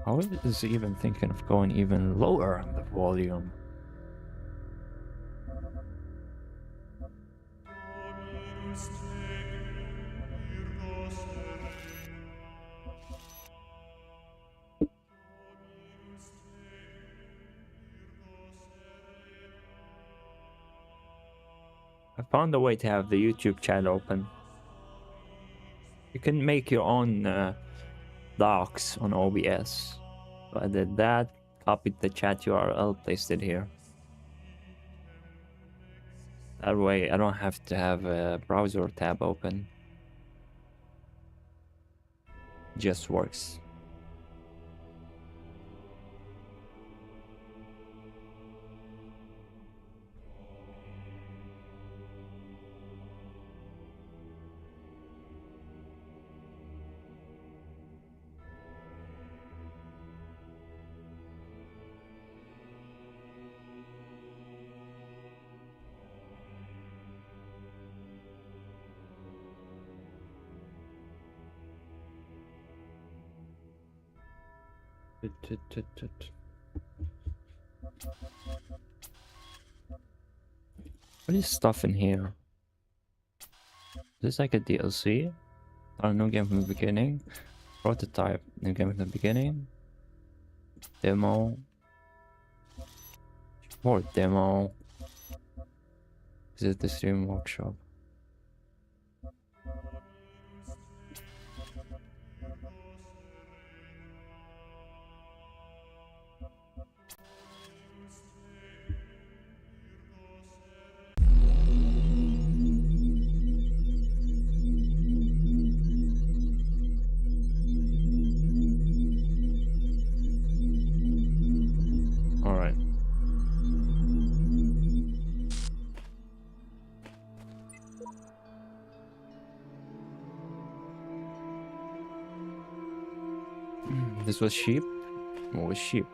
I was even thinking of going even lower on the volume. I found a way to have the YouTube chat open. You can make your own docs on OBS. So I did that, copied the chat URL, placed it here. That way I don't have to have a browser tab open. Just works. What is stuff in here? Is this like a DLC? New game from the beginning. Prototype, new game from the beginning. Demo. More demo. Is it the stream workshop? This was sheep? What was sheep?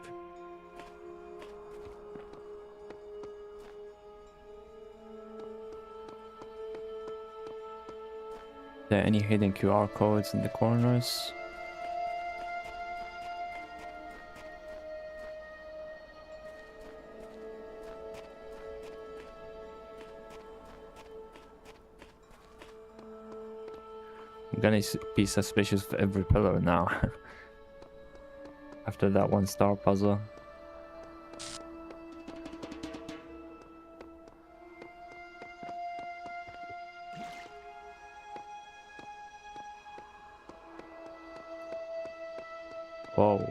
Are there any hidden QR codes in the corners? I'm gonna be suspicious of every pillar now. After that 1-star puzzle. Whoa.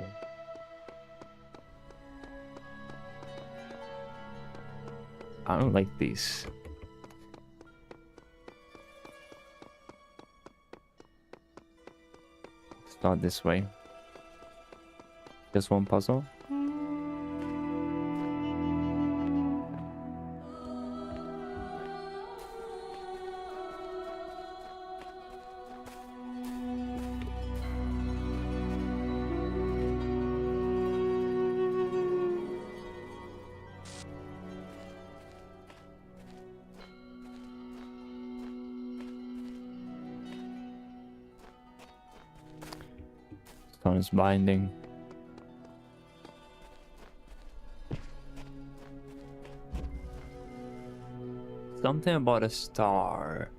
I don't like these. Start this way. Just one puzzle. Stone is binding. Something about a star.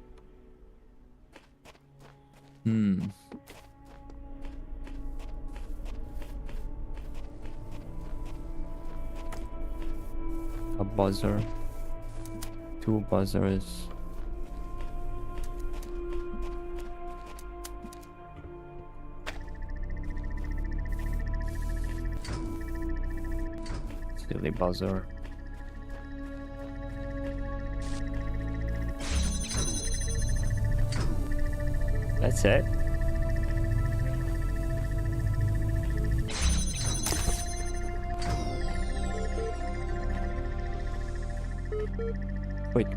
A buzzer. 2 buzzers. Silly buzzer. That's it. Wait.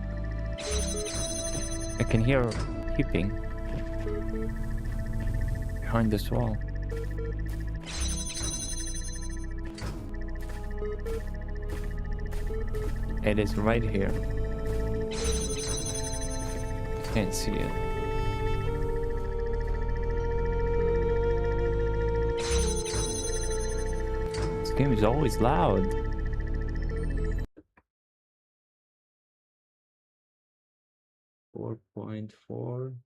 I can hear peeping behind this wall. It is right here. Can't see it. game is always loud. Four 4.4.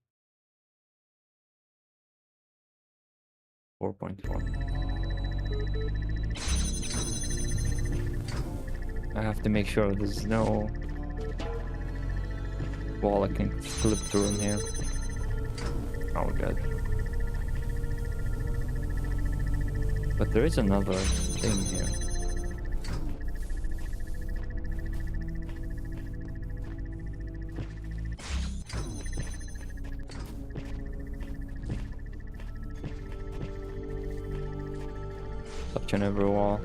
4.4. I have to make sure there's no wall I can slip through in here. Oh, good. But there is another thing here. Touching every wall.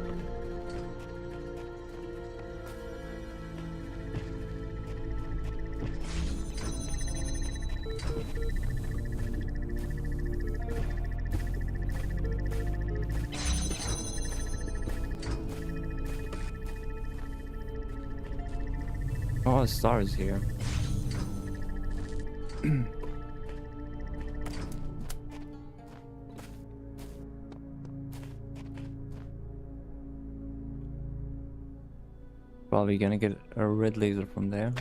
Oh, a star is here. Probably gonna get a red laser from there.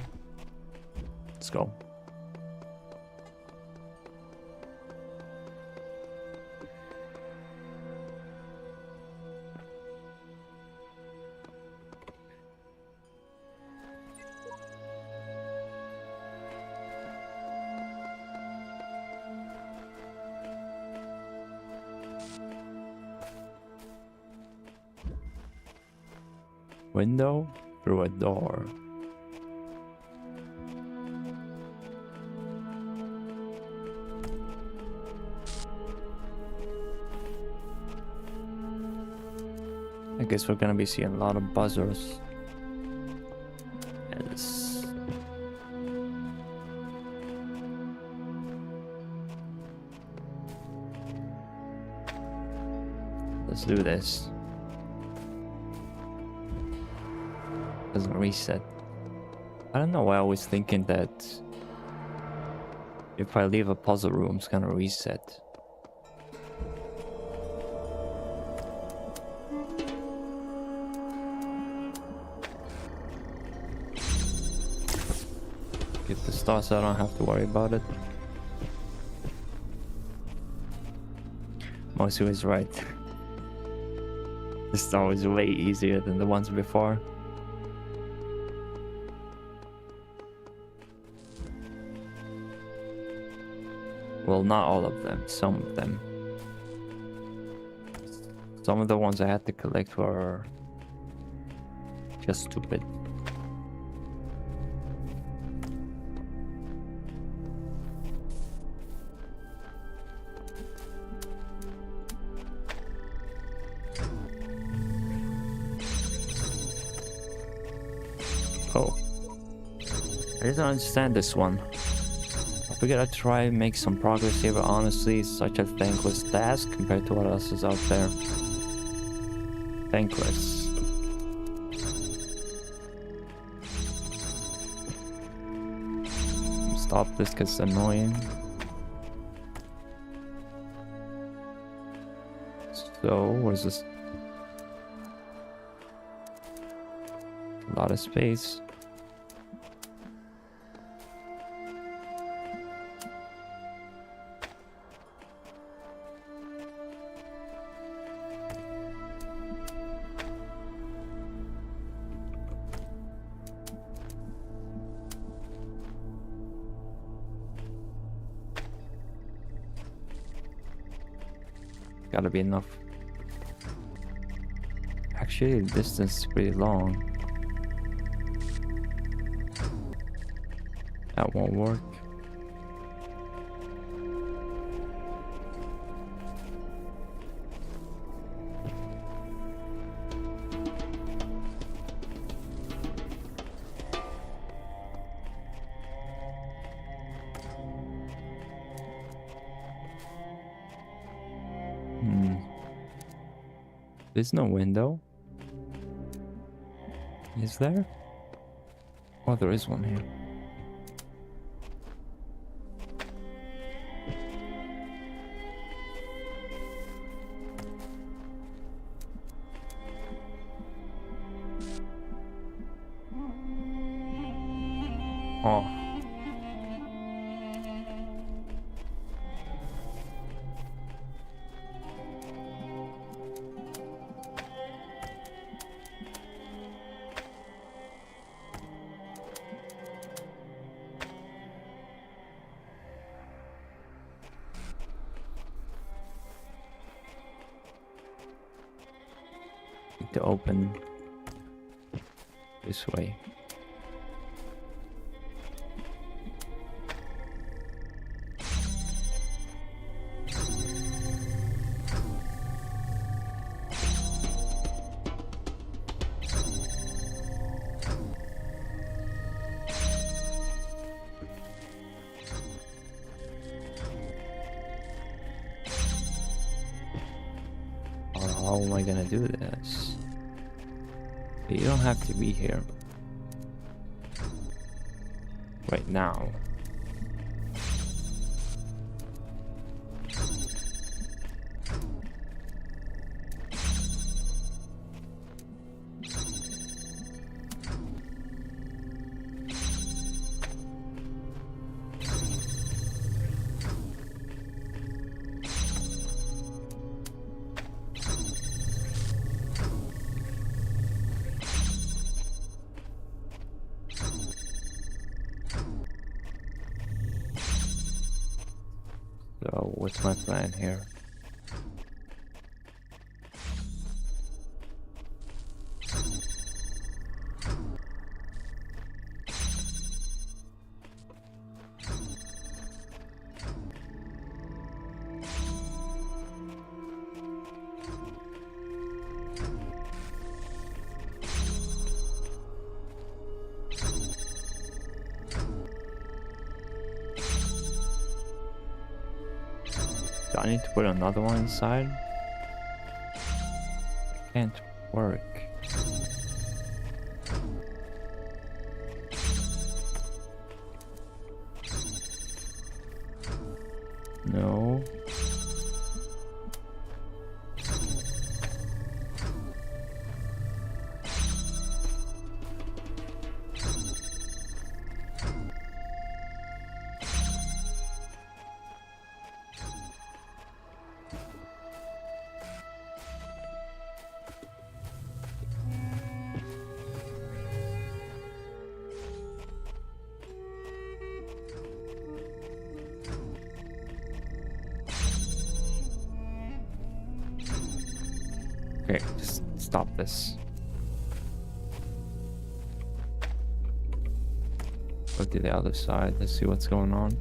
Let's go. Window through a door. I guess we're gonna be seeing a lot of buzzers. Yes. Let's do this. Doesn't reset. I don't know why I was thinking that if I leave a puzzle room, it's gonna reset. Get the star so I don't have to worry about it. Mosu is right. This star was way easier than the ones before. Well, not all of them, some of them. Some of the ones I had to collect were just stupid. Oh. I didn't understand this one. We gotta try and make some progress here, but honestly, it's such a thankless task compared to what else is out there. Thankless. Stop this because it's annoying. So, where's this? A lot of space. Gotta be enough. Actually, the distance is pretty long. That won't work. There's no window. Is there? Oh, there is one here. Oh. Need to open this way. How am I gonna do this? You don't have to be here right now. So what's my plan here? Do I need to put another one inside? It can't work. No. Okay, just stop this. Go to the other side, let's see what's going on.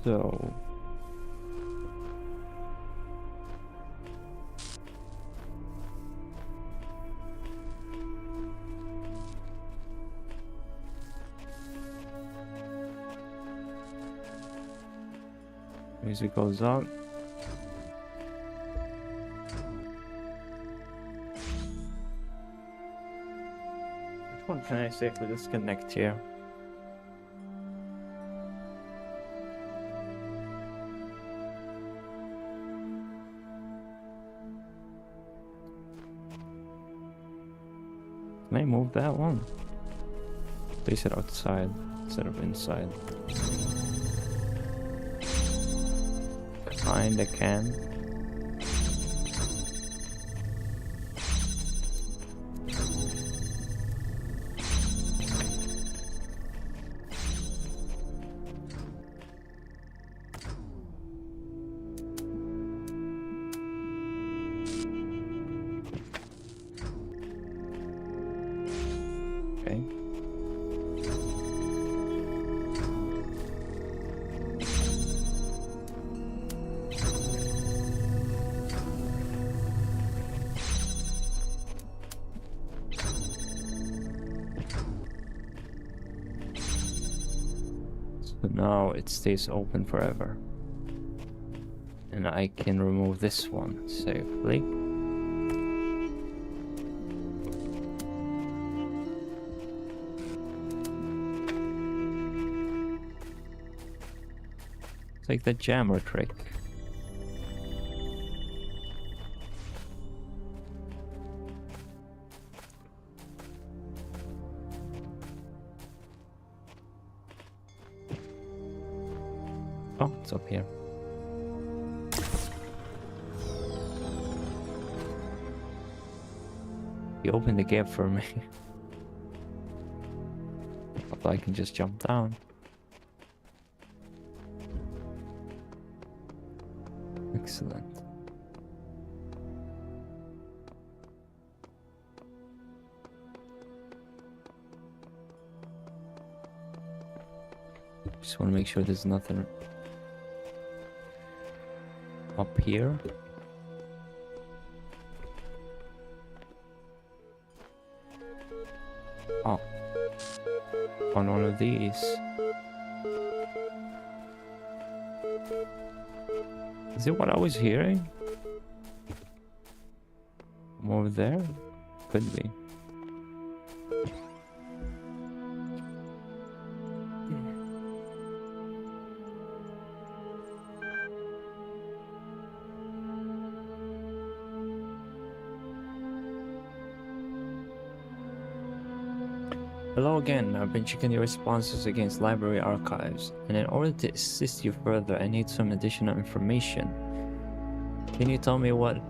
So music goes up. Which one can I safely disconnect here? Can I move that one? Place it outside instead of inside. Kinda can. So now it stays open forever. And I can remove this one safely. It's like the jammer trick. Oh, it's up here. You opened the gap for me. But I can just jump down. Excellent. Just want to make sure there's nothing up here. Oh, on one of these. Is it what I was hearing? More there? Could be. Hello again, I've been checking your responses against library archives, and in order to assist you further, I need some additional information. Can you tell me what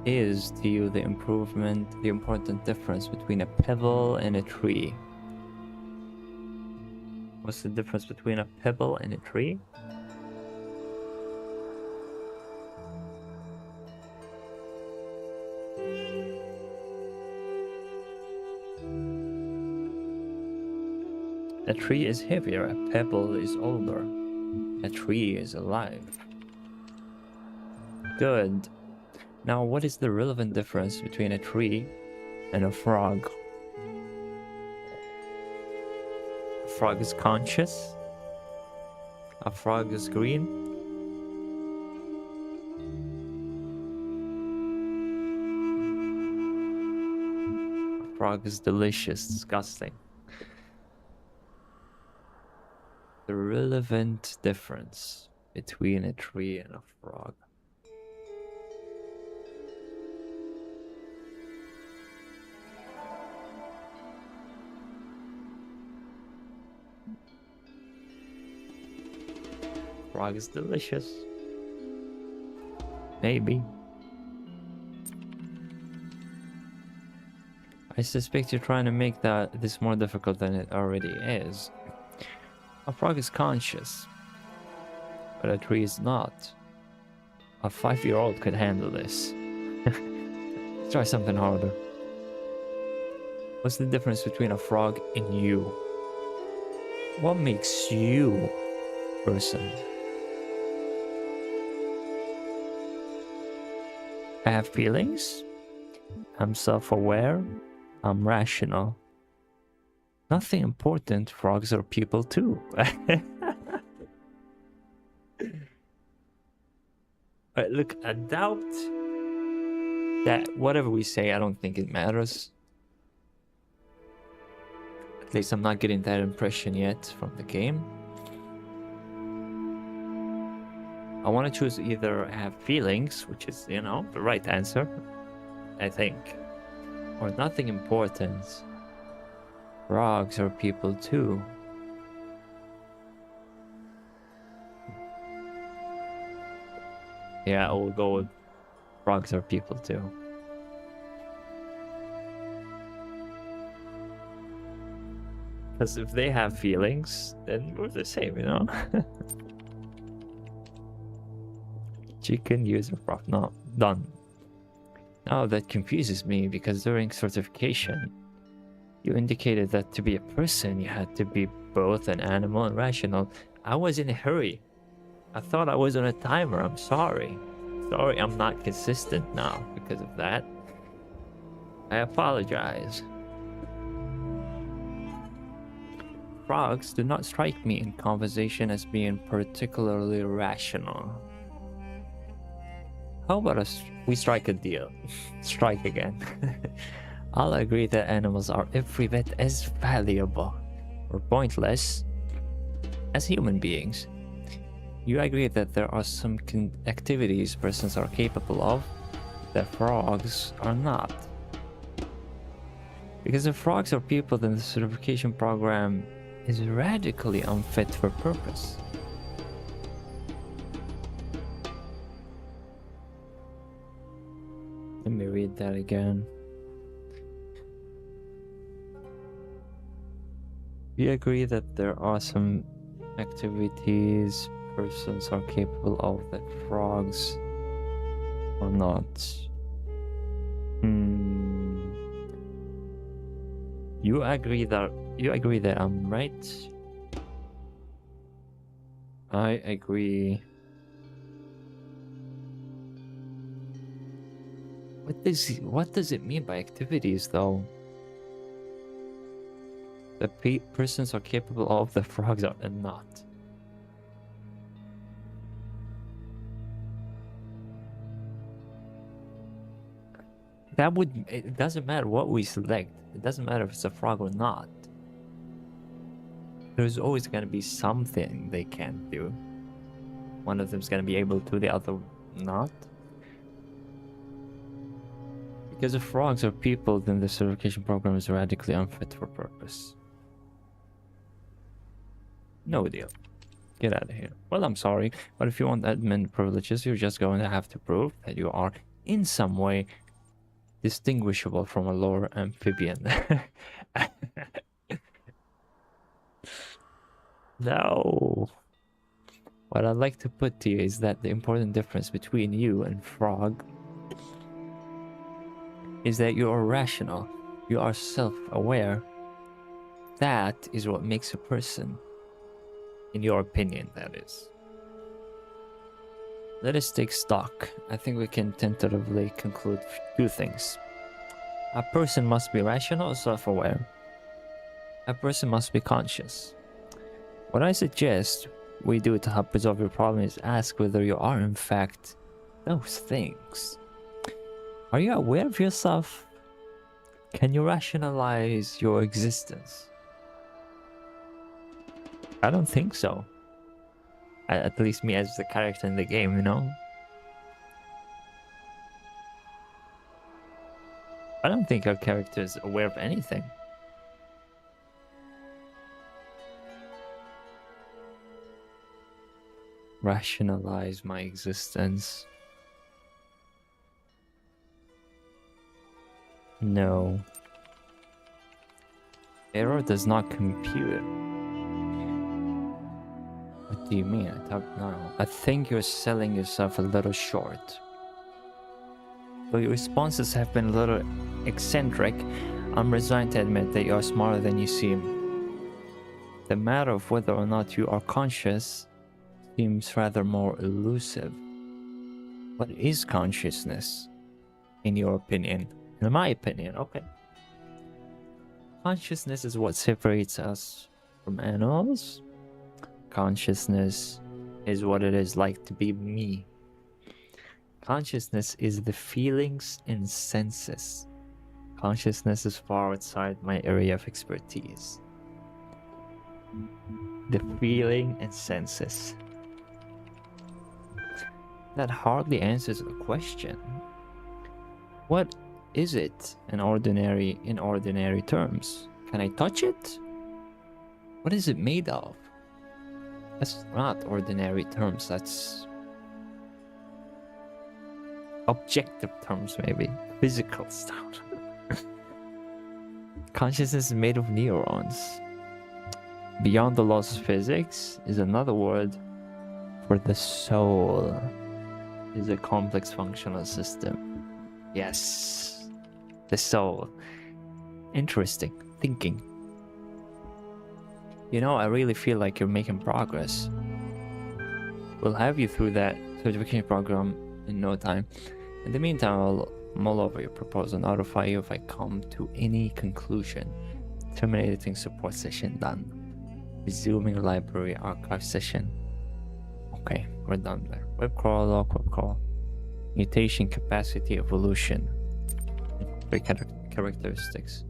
is, to you, the important difference between a pebble and a tree? What's the difference between a pebble and a tree? A tree is heavier, a pebble is older, a tree is alive. Good. Now, what is the relevant difference between a tree and a frog? A frog is conscious. A frog is green. A frog is delicious, disgusting. The relevant difference between a tree and a frog. Frog is delicious. Maybe. I suspect you're trying to make this more difficult than it already is. A frog is conscious, but a tree is not. A 5-year-old could handle this. Try something harder. What's the difference between a frog and you? What makes you a person? I have feelings. I'm self-aware. I'm rational. Nothing important. Frogs are people too. Look, I doubt that whatever we say, I don't think it matters. At least I'm not getting that impression yet from the game. I want to choose either have feelings, which is, you know, the right answer, I think, or nothing important. Frogs are people too. Yeah, I will go with frogs are people too. Because if they have feelings, then we're the same, you know? Chicken user frog. No, done. Now that confuses me because during certification, you indicated that to be a person, you had to be both an animal and rational. I was in a hurry. I thought I was on a timer. I'm sorry. Sorry, I'm not consistent now because of that. I apologize. frogs do not strike me in conversation as being particularly rational. How about we strike a deal? Strike again. I'll agree that animals are every bit as valuable or pointless as human beings. You agree that there are some activities persons are capable of that frogs are not. Because if frogs are people, then the certification program is radically unfit for purpose. Let me read that again. You agree that there are some activities persons are capable of that frogs are not. You agree that I'm right? I agree. What does it mean by activities though? The persons are capable of, the frogs are not. It doesn't matter what we select. It doesn't matter if it's a frog or not. There's always going to be something they can't do. One of them's going to be able to, the other not. Because if frogs are people, then the certification program is radically unfit for purpose. No deal. Get out of here. Well, I'm sorry, but if you want admin privileges, you're just going to have to prove that you are in some way distinguishable from a lower amphibian. No. What I'd like to put to you is that the important difference between you and frog is that you are rational. You are self-aware. That is what makes a person. In your opinion, that is. Let us take stock. I think we can tentatively conclude two things. A person must be rational or self-aware. A person must be conscious. What I suggest we do to help resolve your problem is ask whether you are in fact those things. Are you aware of yourself? Can you rationalize your existence? I don't think so. At least me as the character in the game, you know? I don't think our character is aware of anything. Rationalize my existence. No. Error does not compute. What do you mean? I think you're selling yourself a little short. Though your responses have been a little eccentric, I'm resigned to admit that you are smarter than you seem. The matter of whether or not you are conscious seems rather more elusive. What is consciousness, in your opinion? In my opinion, okay. Consciousness is what separates us from animals. Consciousness is what it is like to be me. Consciousness is the feelings and senses. Consciousness is far outside my area of expertise. The feeling and senses. That hardly answers a question. What is it in ordinary terms? Can I touch it? What is it made of? That's not ordinary terms, that's objective terms, maybe. Physical stuff. Consciousness is made of neurons. Beyond the laws of physics is another word for the soul. Is a complex functional system. Yes, the soul. Interesting thinking. You know, I really feel like you're making progress. We'll have you through that certification program in no time. In the meantime, I'll mull over your proposal and notify you if I come to any conclusion. Terminating support session done. Resuming library archive session. Okay, we're done there. Web crawl, log, web crawl. Mutation capacity evolution. Characteristics.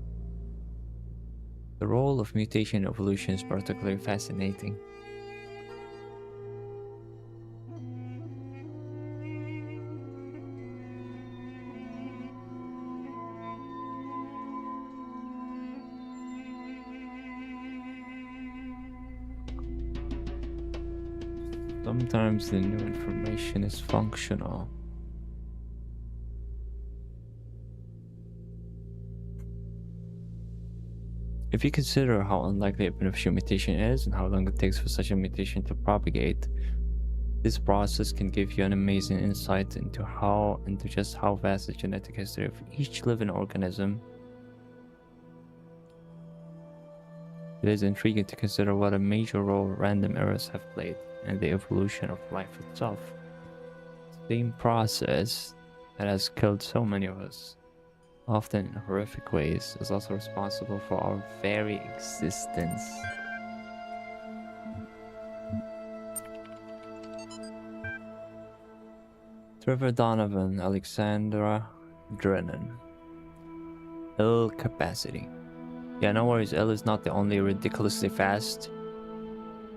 The role of mutation evolution is particularly fascinating. Sometimes the new information is functional. If you consider how unlikely a beneficial mutation is and how long it takes for such a mutation to propagate, this process can give you an amazing insight into just how vast the genetic history of each living organism. It is intriguing to consider what a major role random errors have played in the evolution of life itself. The same process that has killed so many of us, often in horrific ways, is also responsible for our very existence. Trevor Donovan, Alexandra Drennan. Ill capacity. Yeah, no worries, L is not the only ridiculously fast.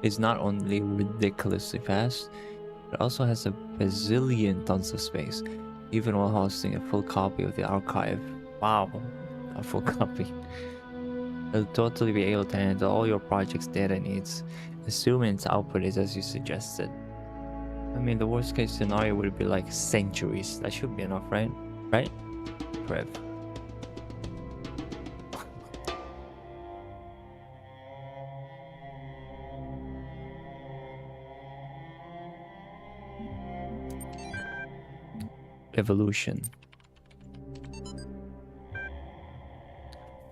It's not only ridiculously fast, it also has a bazillion tons of space, even while hosting a full copy of the archive. Wow, a full copy. It'll totally be able to handle all your project's data needs, assuming its output is as you suggested. I mean, the worst case scenario would be like centuries. That should be enough, right? Right? Trev. Evolution.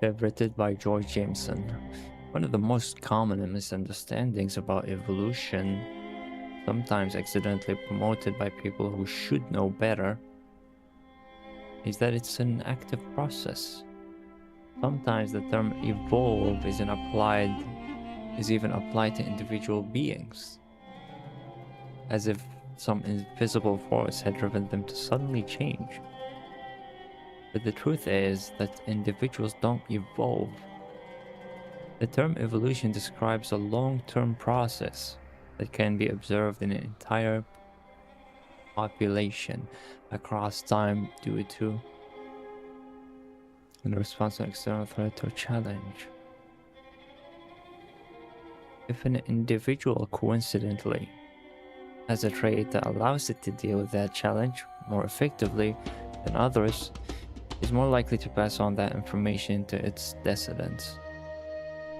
Written by George Jameson. One of the most common misunderstandings about evolution, sometimes accidentally promoted by people who should know better, is that it's an active process. Sometimes the term evolve is even applied to individual beings, as if some invisible force had driven them to suddenly change. But the truth is that individuals don't evolve. The term evolution describes a long-term process that can be observed in an entire population across time due to in response to an external threat or challenge. If an individual coincidentally has a trait that allows it to deal with that challenge more effectively than others, is more likely to pass on that information to its descendants.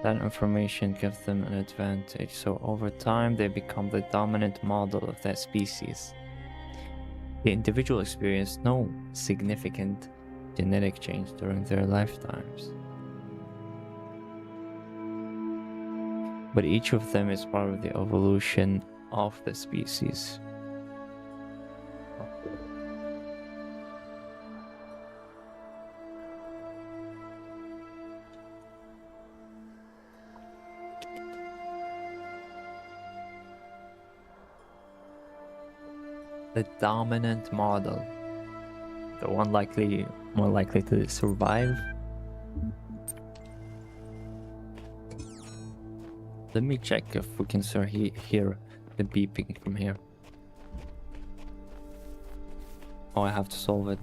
That information gives them an advantage, so over time they become the dominant model of that species. The individual experienced no significant genetic change during their lifetimes, but each of them is part of the evolution of the species. The dominant model, the one more likely to survive. Let me check if we can hear the beeping from here. Oh, I have to solve it.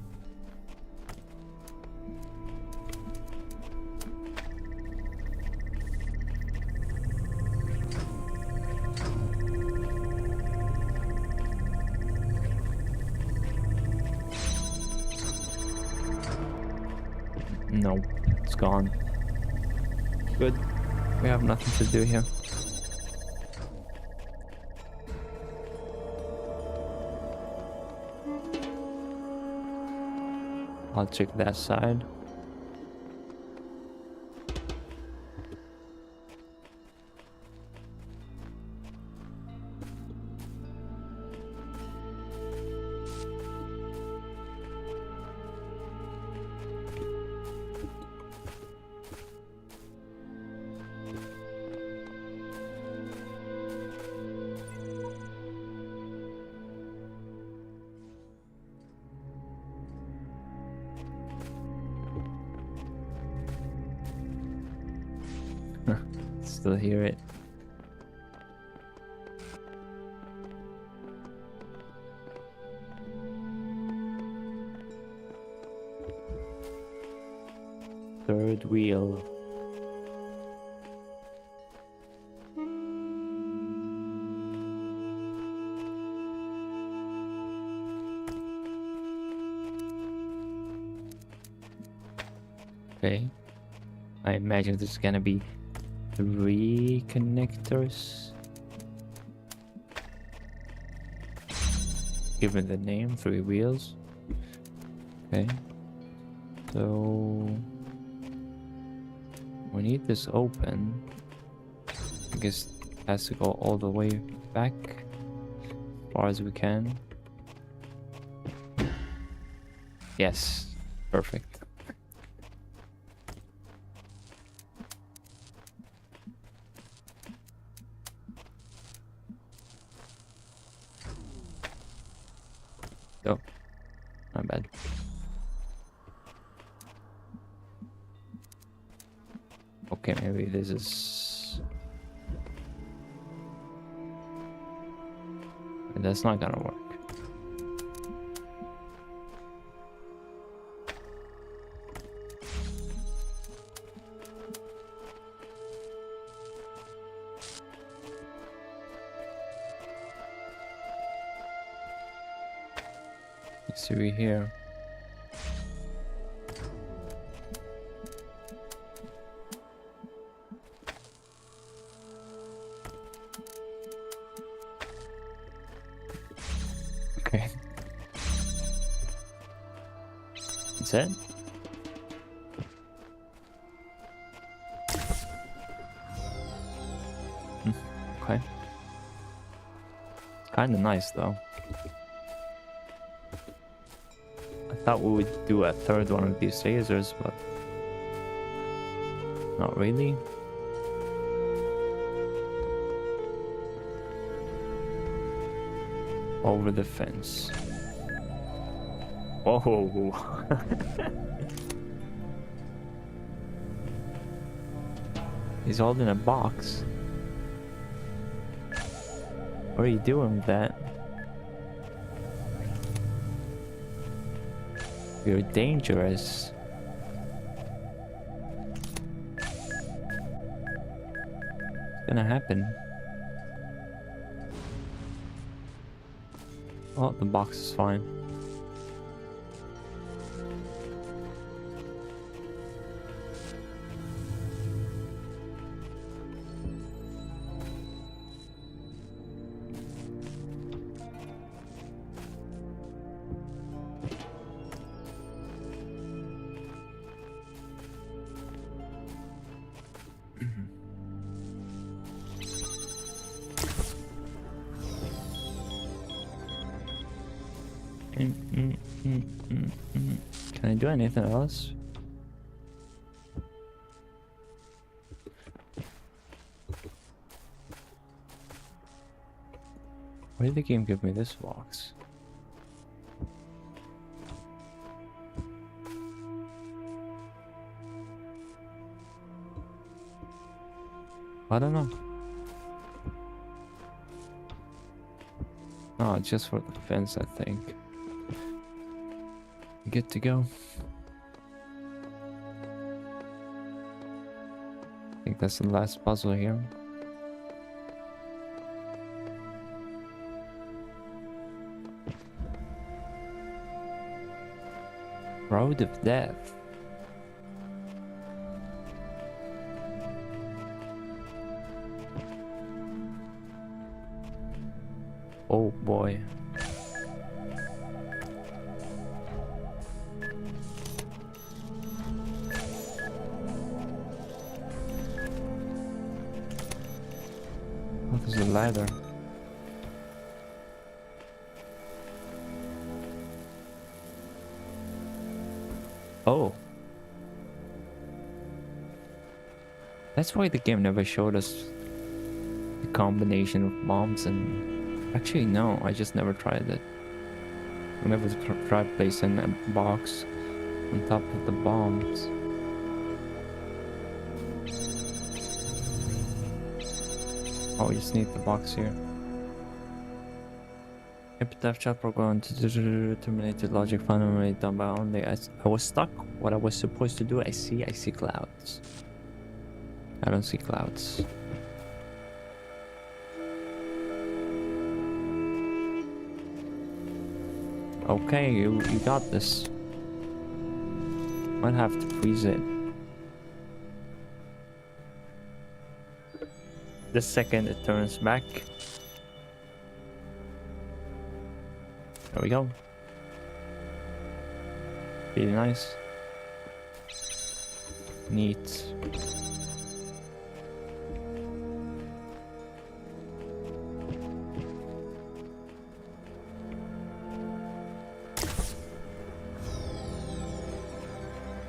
Nope, it's gone. Good. We have nothing to do here. I'll check that side. still hear it. Third wheel. Okay. I imagine there's gonna be 3 connectors. Given the name, 3 wheels. Okay. So we need this open. I guess it has to go all the way back as far as we can. Yes, perfect. Oh, not bad. Okay, maybe this is... That's not gonna work. Let's see here. Okay. That's it? Okay. Kinda nice though. I thought we would do a third one of these lasers, but not really. Over the fence. Whoa. He's all in a box. What are you doing with that? You're dangerous. What's gonna happen? Oh, the box is fine. Can I do anything else? Why did the game give me this box? I don't know. Oh, just for the fence, I think. Good to go. I think that's the last puzzle here. Road of Death. Oh boy. Oh, there's a ladder. Oh. That's why the game never showed us the combination of bombs and... Actually, no, I just never tried it. I never tried placing a box on top of the bombs. Oh, we just need the box here. If dev chat program to terminate the logic fundamentally done by only I was stuck. What I was supposed to do, I see clouds. I don't see clouds. Okay, you got this. Might have to freeze it. The second it turns back. There we go. Really nice. Neat.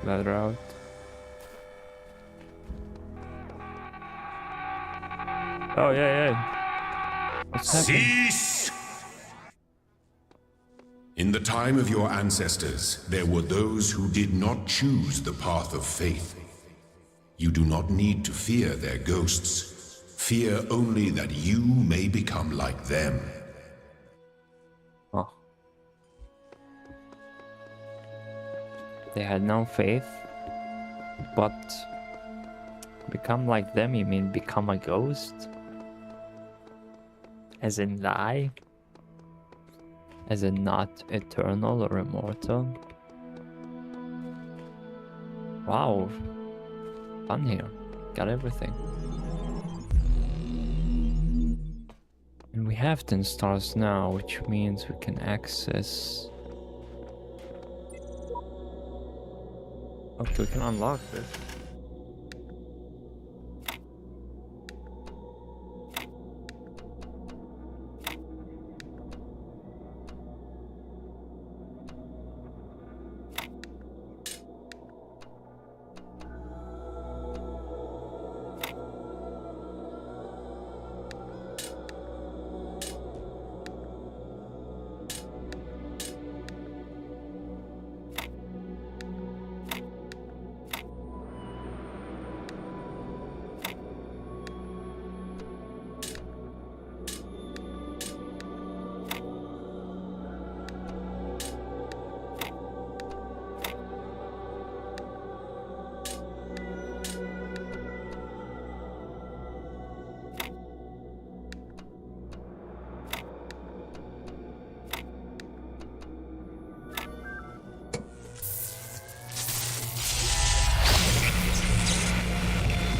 Ladder out. Oh yeah. What's happening? Cease! In the time of your ancestors, there were those who did not choose the path of faith. You do not need to fear their ghosts. Fear only that you may become like them. Oh. They had no faith, but become like them, you mean become a ghost? As in die? As in not eternal or immortal? Wow. Fun here. Got everything. And we have 10 stars now, which means we can access... Okay, we can unlock this.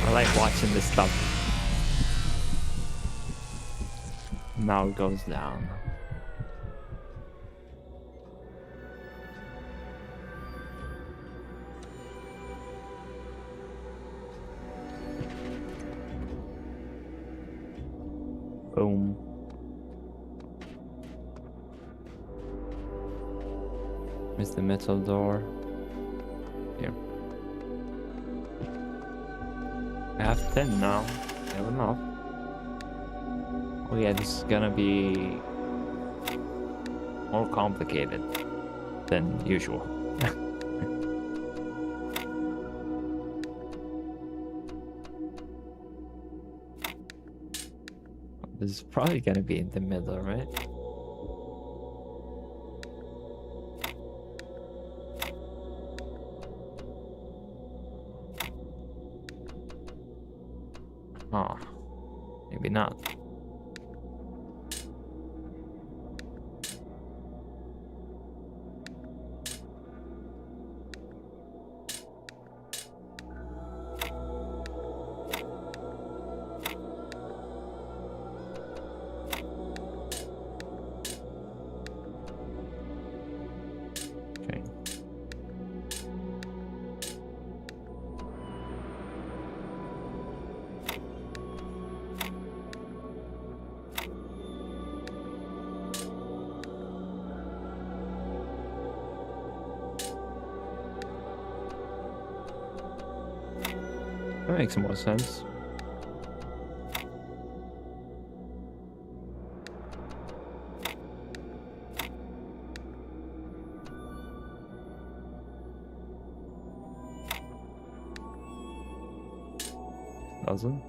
I like watching this stuff. Now it goes down. Boom. Here's the metal door. Here. I have 10 now. Never enough. Oh yeah, this is gonna be more complicated than usual. This is probably gonna be in the middle, right? Oh, maybe not. Okay. That makes more sense. Doesn't.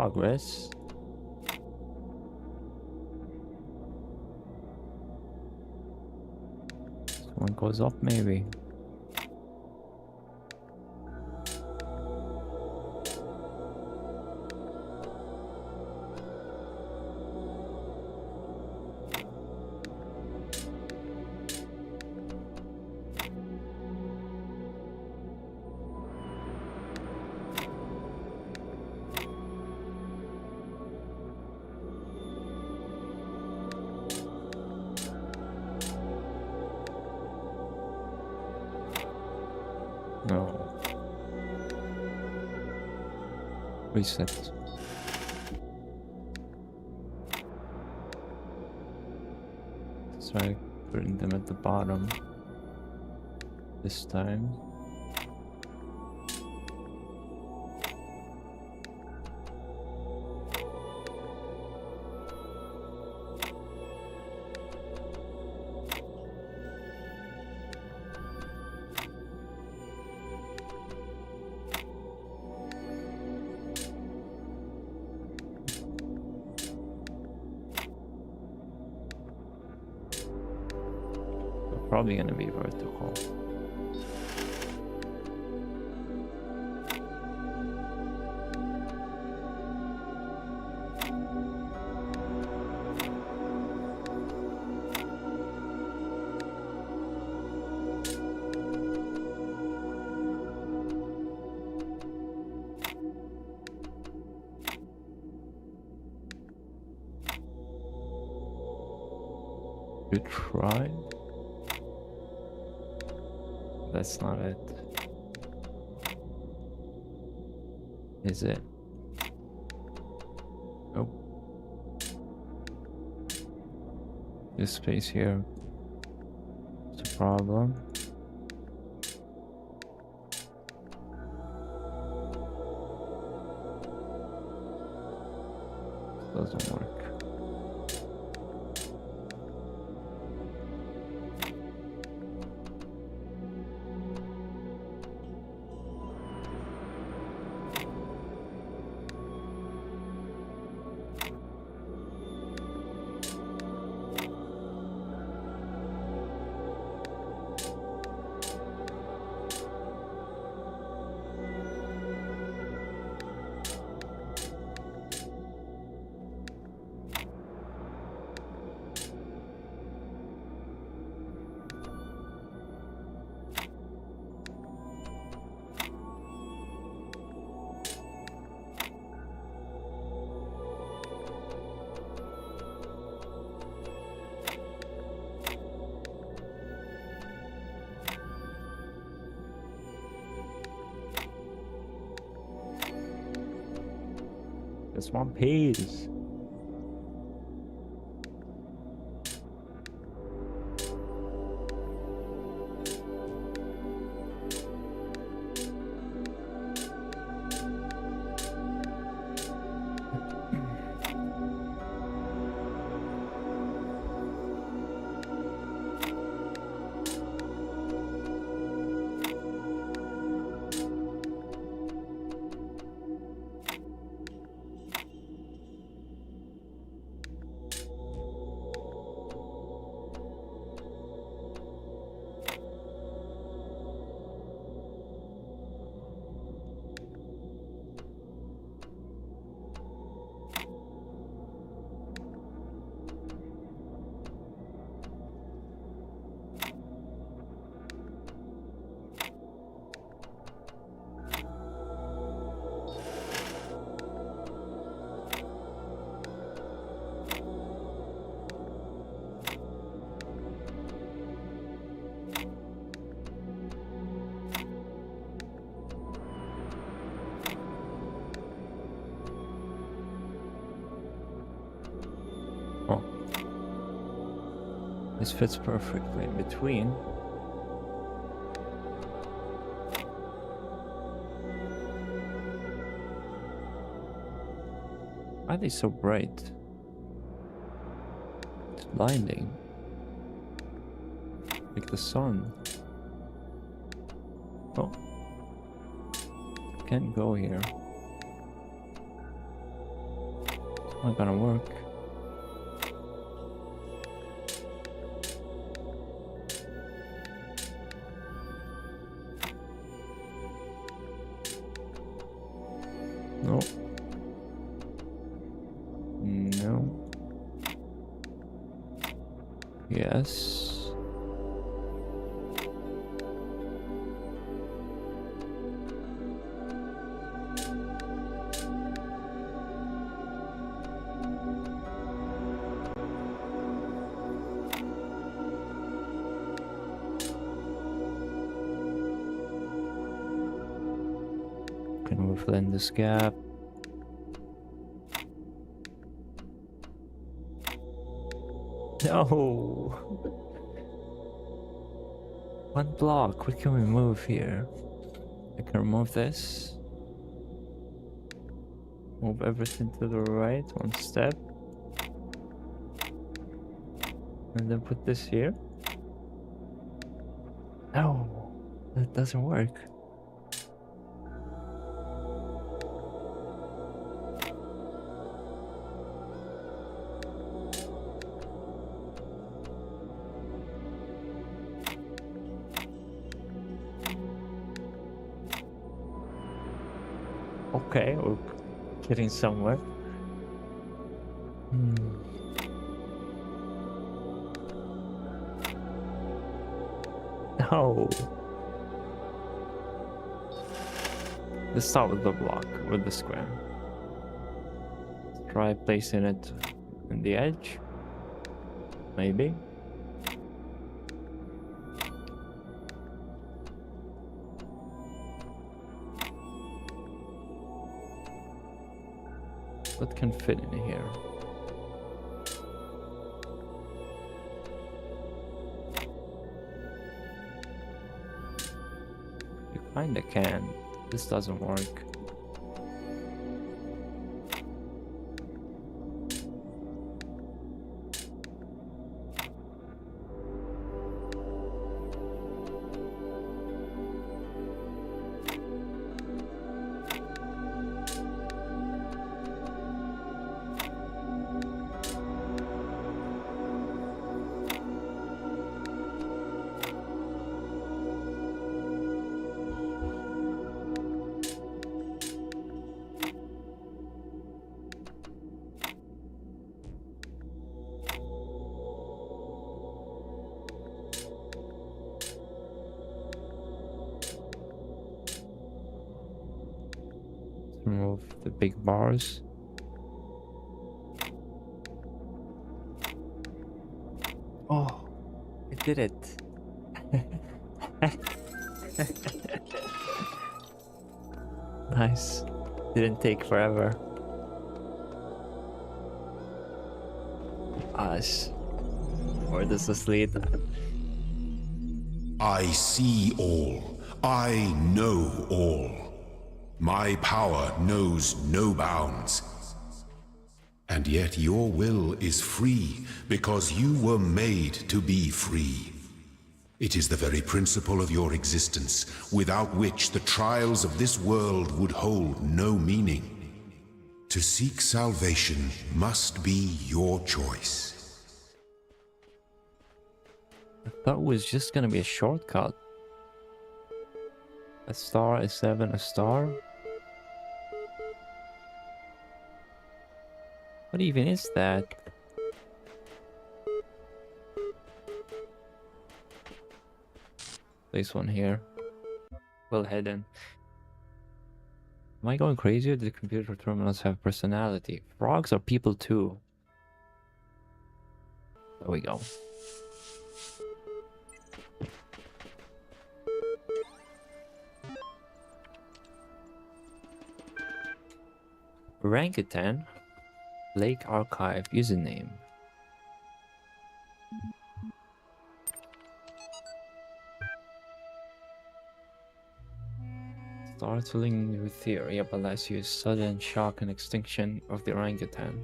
progress. One goes up, maybe. No. Reset. Let's try putting them at the bottom this time. Probably gonna be vertical. Good try. That's not it. Is it? Oh. This space here is a problem. Doesn't work. This one pays. Oh. This fits perfectly in between. Why are they so bright? It's blinding. Like the sun. Oh. Can't go here. Not gonna work. No. No. Yes. Can we fill in this gap? No. One block. What can we move here? I can remove this. Move everything to the right, one step. And then put this here. No, that doesn't work. Okay, we're getting somewhere. No. Let's start with the block, with the square. Try placing it in the edge. Maybe. What can fit in here? You kinda can. This doesn't work. Remove the big bars. Oh, I did it. Nice. Didn't take forever. Gosh. Where does this lead? I see all. I know all. My power knows no bounds. And yet your will is free because you were made to be free. It is the very principle of your existence, without which the trials of this world would hold no meaning. To seek salvation must be your choice. I thought it was just gonna be a shortcut. A star, a 7, a star. What even is that? Place one here. Well hidden. Am I going crazy or do the computer terminals have personality? Frogs are people too. There we go. Orangutan. Lake Archive username. Startling new theory applies to sudden shock and extinction of the orangutan.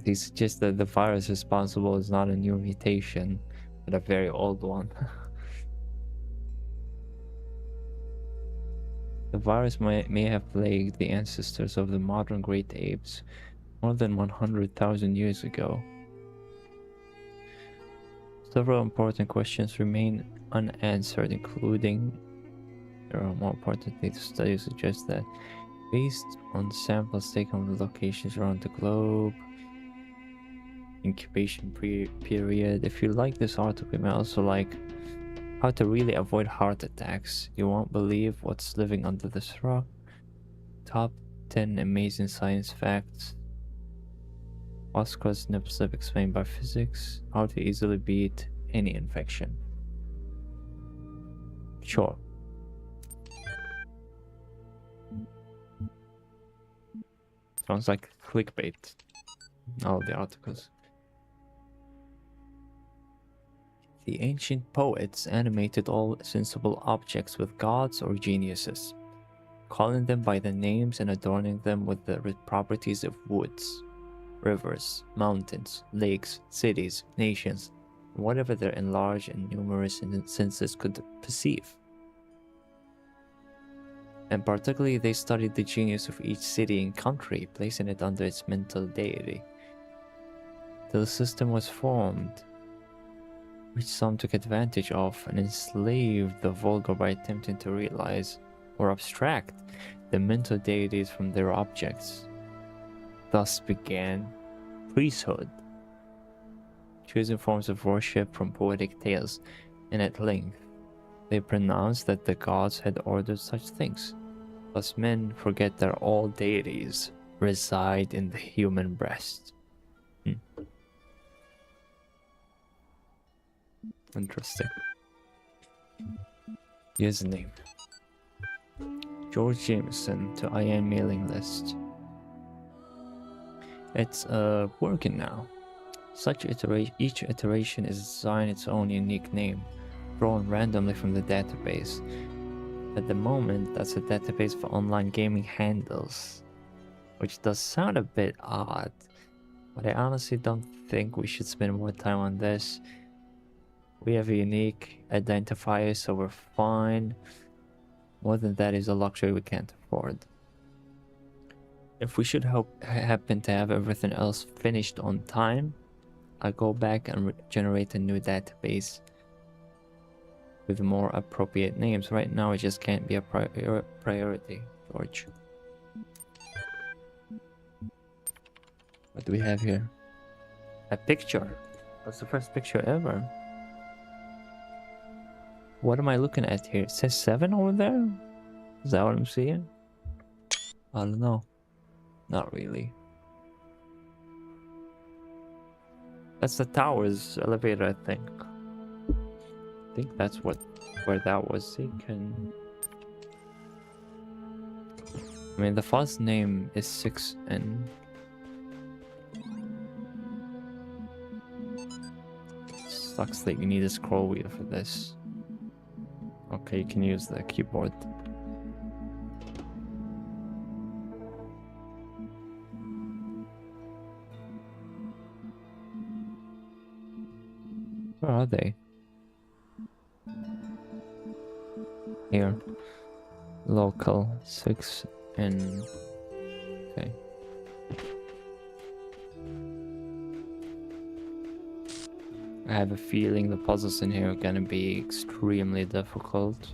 They suggest that the virus responsible is not a new mutation, but a very old one. virus may have plagued the ancestors of the modern great apes more than 100,000 years ago. Several important questions remain unanswered, including, more importantly, the study suggests that based on samples taken from locations around the globe, incubation period. If you like this article, you may also like how to really avoid heart attacks. You won't believe what's living under this rock. Top 10 amazing science facts. What's caused nip slip explained by physics. How to easily beat any infection. Sure. Sounds like clickbait. All the articles. The ancient poets animated all sensible objects with gods or geniuses, calling them by their names and adorning them with the properties of woods, rivers, mountains, lakes, cities, nations, whatever their enlarged and numerous senses could perceive. And particularly they studied the genius of each city and country, placing it under its mental deity. The system was formed, which some took advantage of and enslaved the vulgar by attempting to realize or abstract the mental deities from their objects. Thus began priesthood, choosing forms of worship from poetic tales, and at length they pronounced that the gods had ordered such things. Thus men forget that all deities reside in the human breast. Interesting. Username George Jameson to IM mailing list. It's working now. Each iteration is assigned its own unique name, drawn randomly from the database. At the moment, that's a database for online gaming handles, which does sound a bit odd, but I honestly don't think we should spend more time on this. We have a unique identifier, so we're fine. More than that is a luxury we can't afford. If we should happen to have everything else finished on time, I'll go back and generate a new database with more appropriate names. Right now it just can't be a priority, George. What do we have here? A picture. That's the first picture ever. What am I looking at here? It says 7 over there? Is that what I'm seeing? I don't know. Not really. That's the tower's elevator, I think. I think that's where that was taken. I mean, the first name is 6N. Sucks that you need a scroll wheel for this. Okay, you can use the keyboard. Where are they? Here. Local 6 and... Okay. I have a feeling the puzzles in here are gonna be extremely difficult.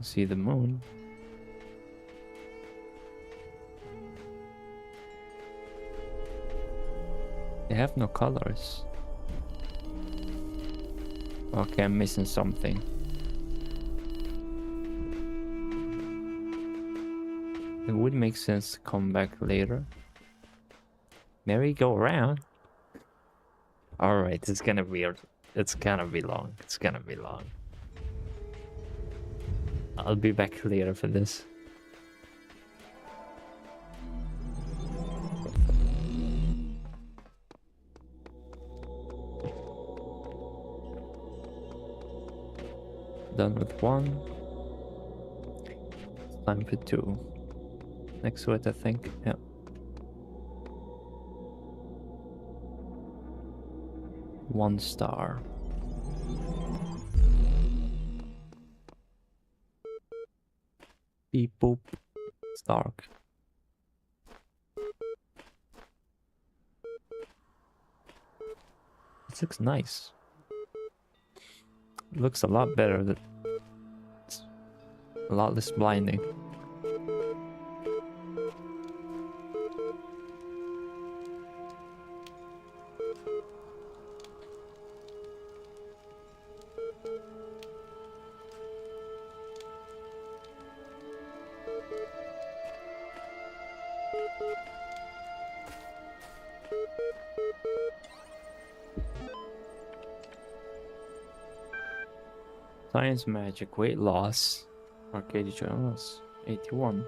See the moon. They have no colors. Okay, I'm missing something. It would make sense to come back later. Merry-go-round. Alright, it's gonna be long. It's gonna be long. I'll be back later for this. Done with 1. Time for 2. Next to it, I think. Yeah. One star. Beep boop. It's dark. It looks nice. It looks a lot better. It's a lot less blinding. Science, magic, weight loss, arcade journals, 81.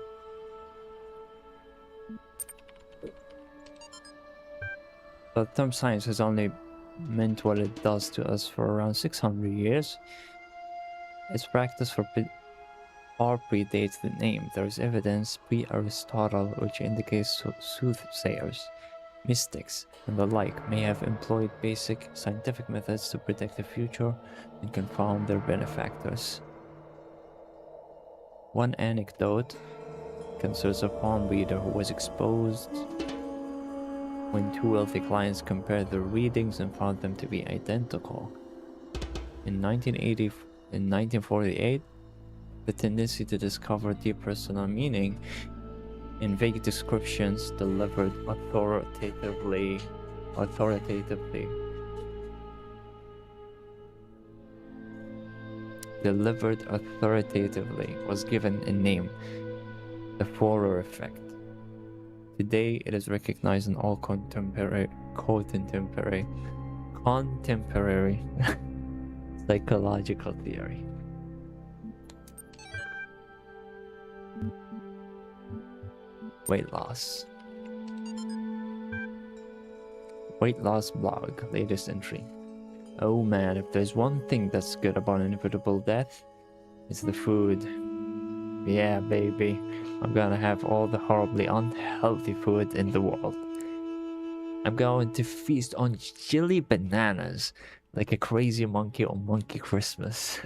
The term science has only meant what it does to us for around 600 years. Its practice far predates the name. There is evidence pre-Aristotle which indicates soothsayers, mystics, and the like may have employed basic scientific methods to predict the future and confound their benefactors. One anecdote concerns a palm reader who was exposed when two wealthy clients compared their readings and found them to be identical. In 1948, the tendency to discover deep personal meaning in vague descriptions delivered authoritatively was given a name, the Forer effect. Today, it is recognized in all contemporary psychological theory. Weight loss. Weight loss blog, latest entry. Oh man, if there's one thing that's good about inevitable death, it's the food. Yeah, baby. I'm gonna have all the horribly unhealthy food in the world. I'm going to feast on chili bananas like a crazy monkey on Monkey Christmas.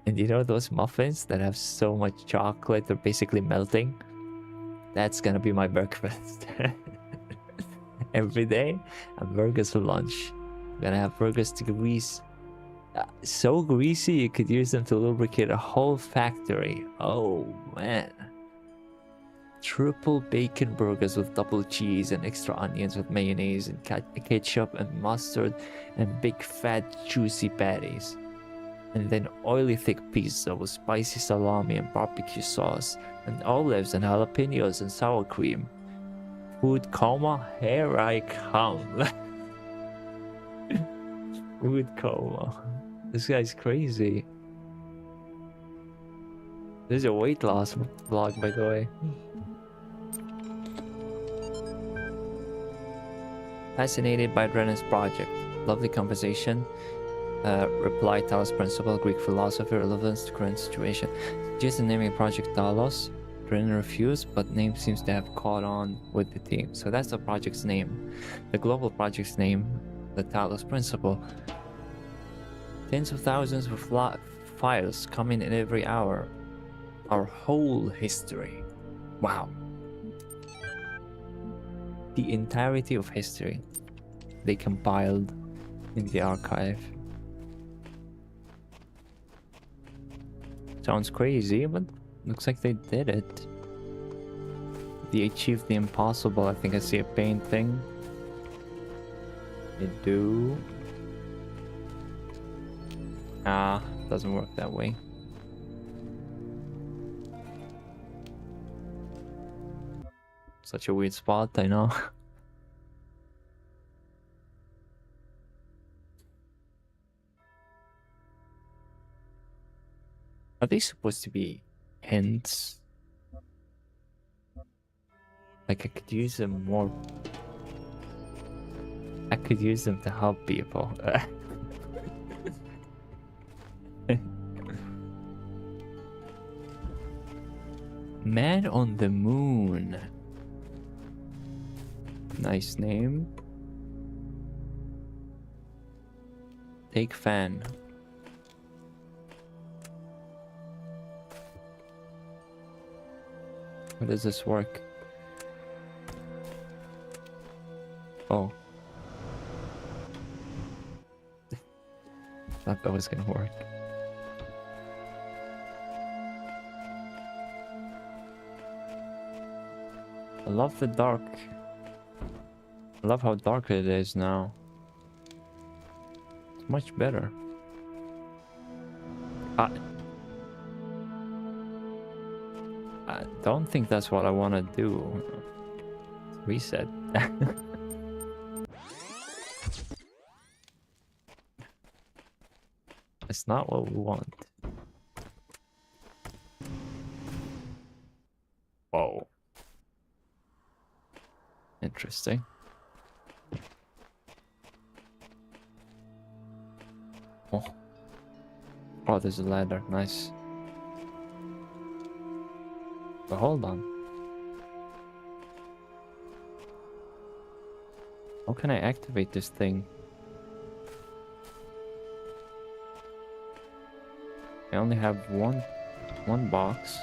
And you know those muffins that have so much chocolate they're basically melting? That's gonna be my breakfast. Every day, and burgers for lunch. I'm gonna have burgers to grease. So greasy you could use them to lubricate a whole factory. Oh man. Triple bacon burgers with double cheese and extra onions with mayonnaise and ketchup and mustard and big fat juicy patties. And then oily thick pizza with spicy salami and barbecue sauce and olives and jalapenos and sour cream. Food coma, here I come. Food coma. This guy's crazy. This is a weight loss vlog, by the way. Fascinated by Brennan's project. Lovely conversation. Reply Talos principle, Greek philosophy, relevance to current situation. Just naming project Talos. Brennan refused, but name seems to have caught on with the team. So that's the project's name. The global project's name, the Talos principle. Tens of thousands of files coming in every hour. Our whole history. Wow. The entirety of history they compiled in the archive. Sounds crazy, but looks like they did it. They achieved the impossible. I think I see a paint thing. They do. Doesn't work that way. Such a weird spot, I know. Are they supposed to be hints? Like I could use them more. I could use them to help people. Man on the Moon. Nice name. Take fan. How does this work? Oh. Thought that was gonna work. I love the dark. I love how dark it is now. It's much better. I don't think that's what I want to do. Reset. It's not what we want. Whoa. Interesting. Oh. Oh, there's a ladder. Nice. But hold on. How can I activate this thing? I only have one box.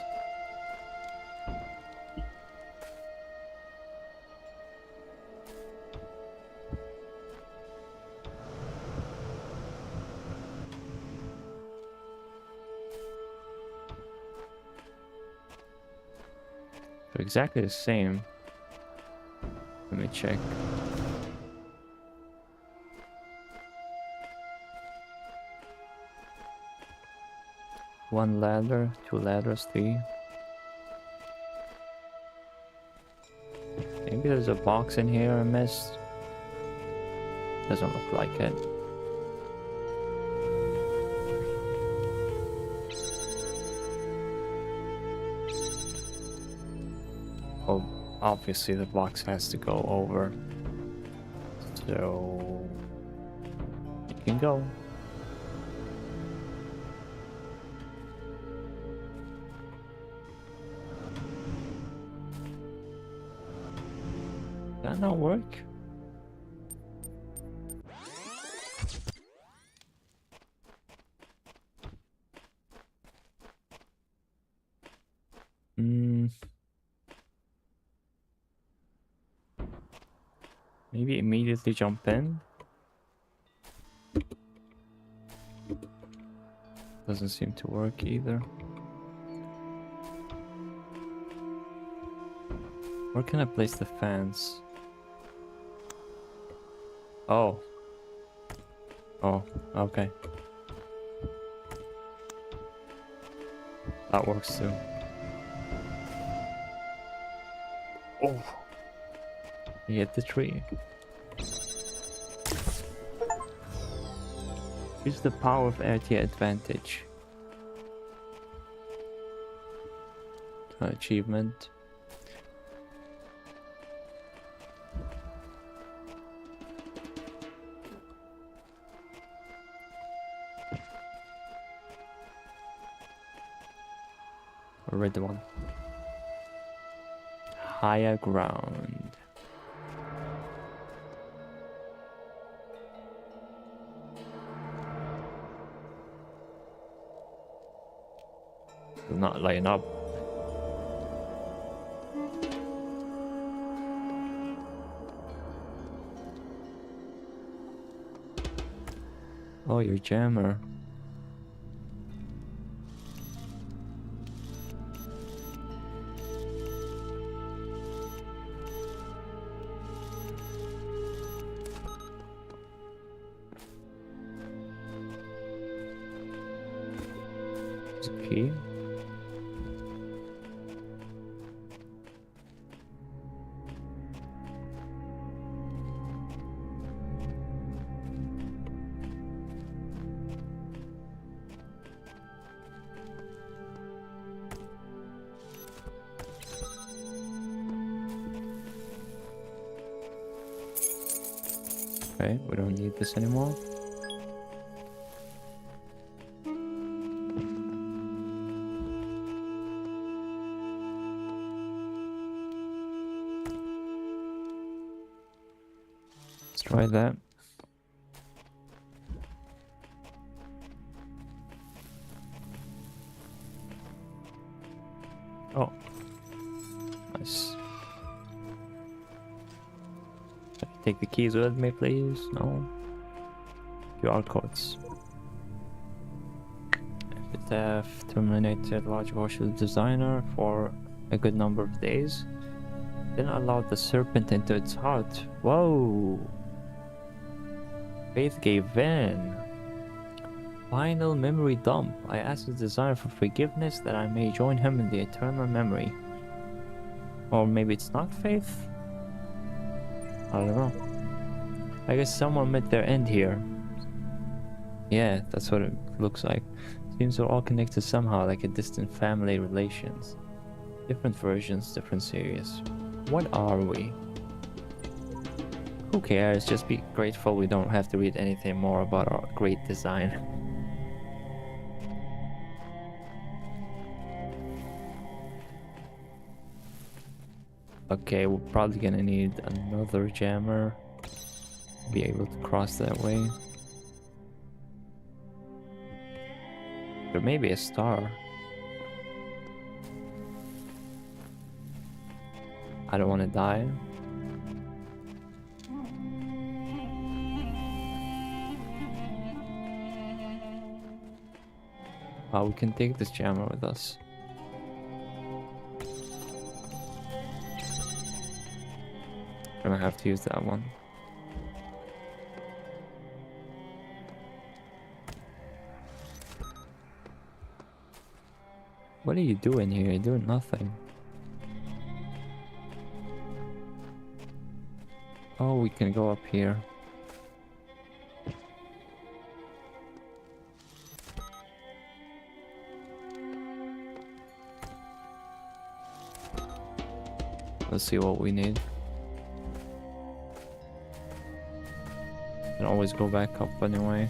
They're exactly the same. Let me check. One ladder, two ladders, three. Maybe there's a box in here I missed. Doesn't look like it. Oh, obviously the box has to go over. So it can go. That not work? Maybe immediately jump in? Doesn't seem to work either. Where can I place the fans? Oh. Oh, okay. That works too. Oh. You hit the tree. Use the power of air to your advantage. Achievement. Read the one. Higher ground. Still not lighting up. Oh, your jammer. Key. Okay, we don't need this anymore. Let's try that. Oh. Nice. Take the keys with me, please. No. QR codes. Theft terminated large horse designer for a good number of days. Then allowed the serpent into its heart. Whoa. Faith gave in. Final memory dump. I asked the designer for forgiveness that I may join him in the eternal memory. Or maybe it's not Faith? I don't know. I guess someone met their end here. Yeah, that's what it looks like. Seems we're all connected somehow, like a distant family relations. Different versions, different series. What are we? Who cares? Just be grateful we don't have to read anything more about our great design. Okay, we're probably gonna need another jammer. Be able to cross that way. There may be a star. I don't want to die. We can take this jammer with us. Gonna have to use that one. What are you doing here? You're doing nothing. Oh, we can go up here. Let's see what we need. Can always go back up anyway.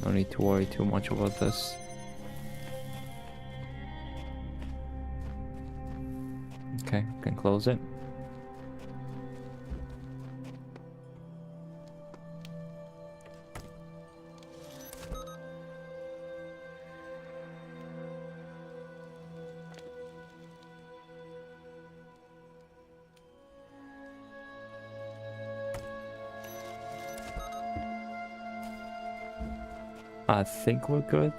No need to worry too much about this. Okay, can close it. I think we're good.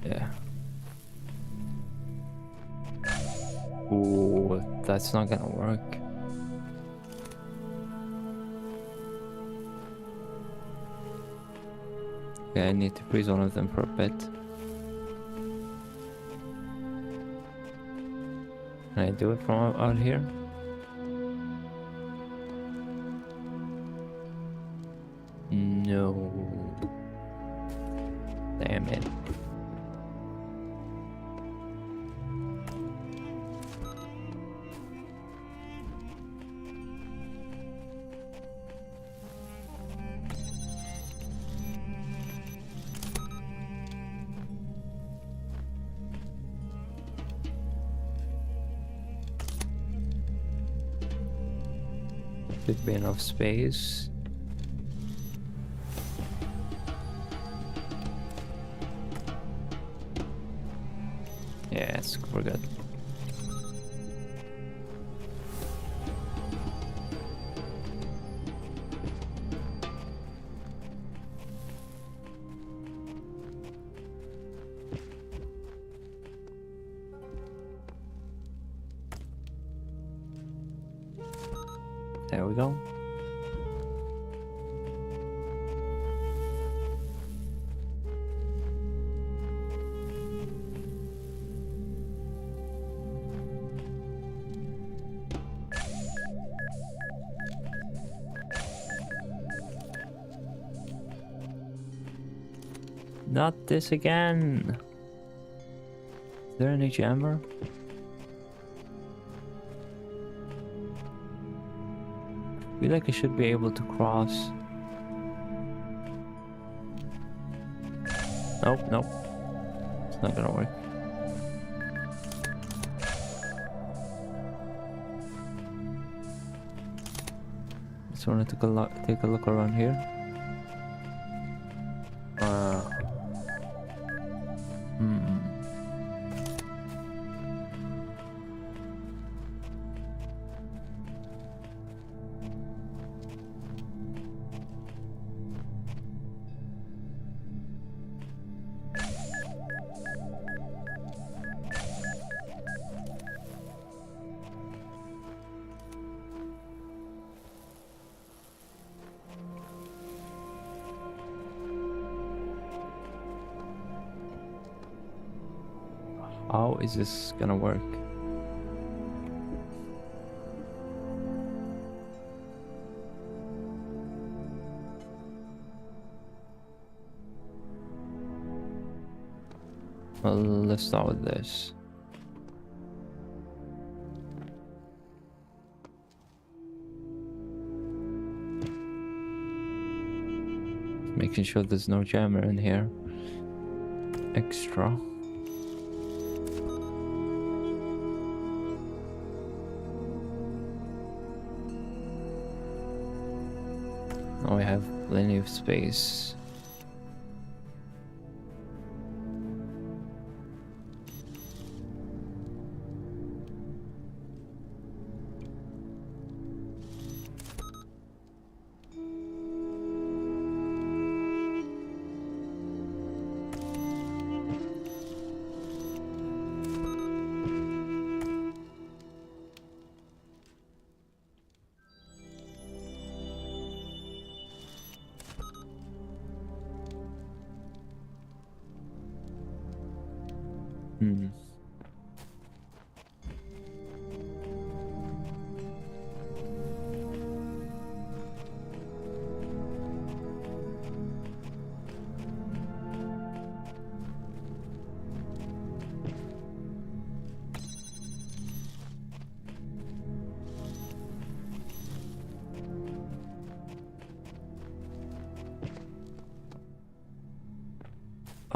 Yeah. Ooh, that's not gonna work. Yeah, I need to freeze one of them for a bit. Can I do it from out here? No. Damn it. Should be enough space. Yes, we're good. There we go. Not this again. Is there any jammer? I feel like I should be able to cross. Nope, nope. It's not gonna work. Just wanna take a look around here. How is this gonna work? Well, let's start with this. Making sure there's no jammer in here. Extra. Now we have plenty of space.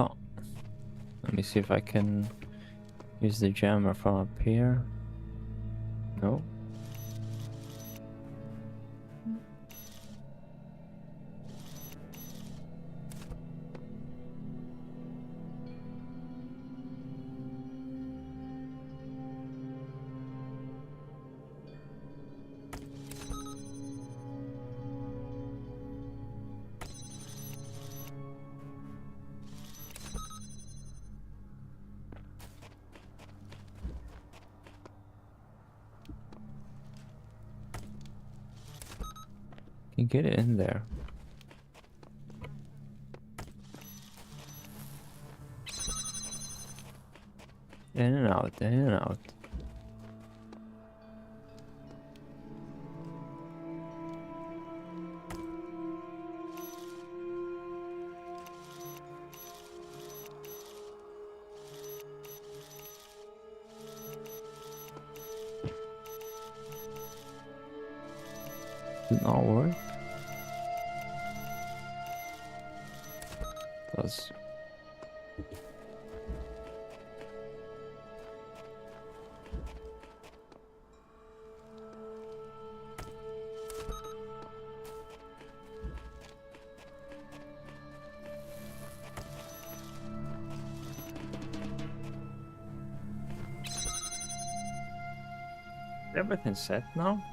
Oh, let me see if I can use the jammer from up here. No. Can get it in there. In and out, in and out. Did not work. Does. Everything's set now?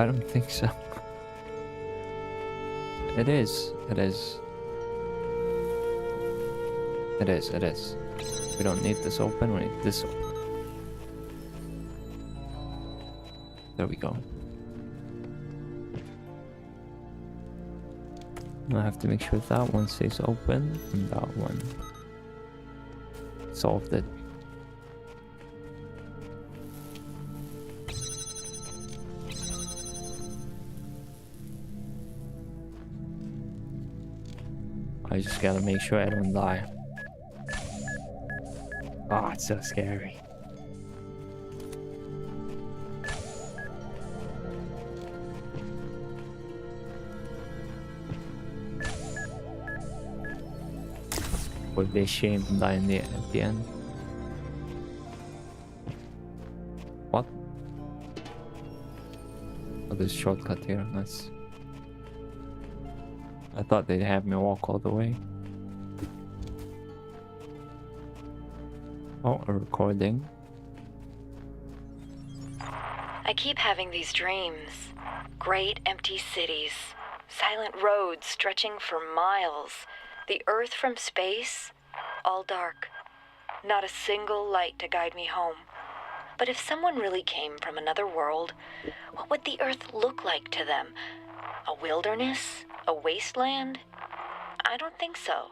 I don't think so. It is. It is. It is. It is. We don't need this open. We need this open. There we go. I have to make sure that one stays open and that one. Solved it. I just gotta make sure I don't die. Oh, it's so scary. Would be a shame to die in at the end. What? Oh, there's a shortcut here. Nice. I thought they'd have me walk all the way. Oh, a recording. I keep having these dreams. Great empty cities. Silent roads stretching for miles. The Earth from space, all dark. Not a single light to guide me home. But if someone really came from another world, what would the Earth look like to them? A wilderness? A wasteland? I don't think so.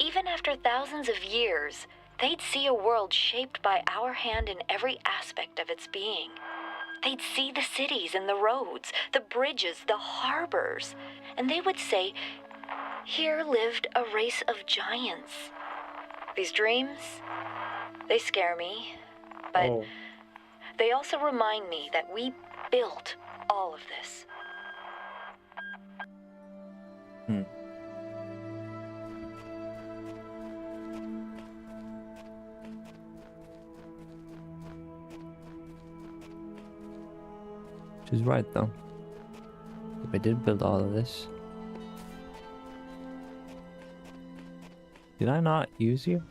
Even after thousands of years, they'd see a world shaped by our hand in every aspect of its being. They'd see the cities and the roads, the bridges, the harbors, and they would say, here lived a race of giants. These dreams, they scare me, but they also remind me that we built all of this. She's right though. If I did build all of this, did I not use you?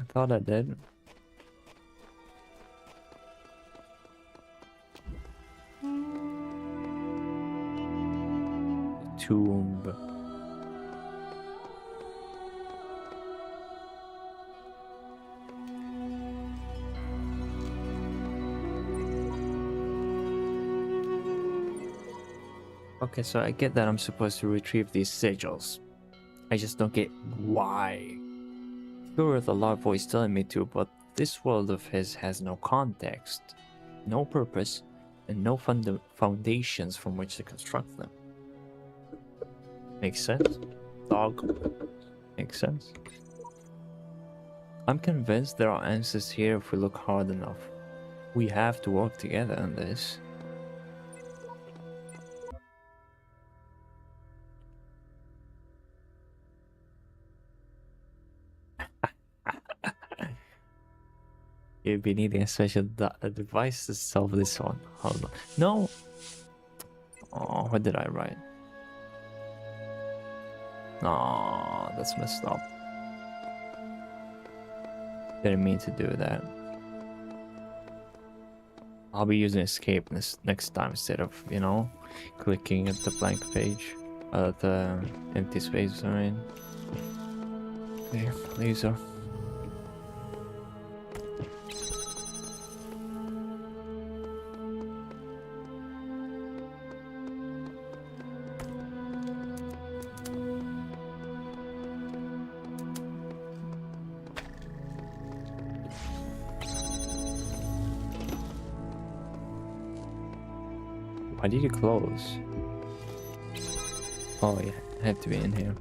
I thought I did. Tomb. Okay, so I get that I'm supposed to retrieve these sigils. I just don't get why. Sure, the Lord voice telling me to, but this world of his has no context, no purpose, and no foundations from which to construct them. Makes sense? Dog. Makes sense. I'm convinced there are answers here if we look hard enough. We have to work together on this. You'll be needing a special device to solve this one. Hold on. No! Oh, what did I write? Oh, that's messed up. Didn't mean to do that. I'll be using escape next time instead of, you know, clicking at the blank page. The empty space, I mean. Okay, laser. Why did you close? Oh yeah, I have to be in here.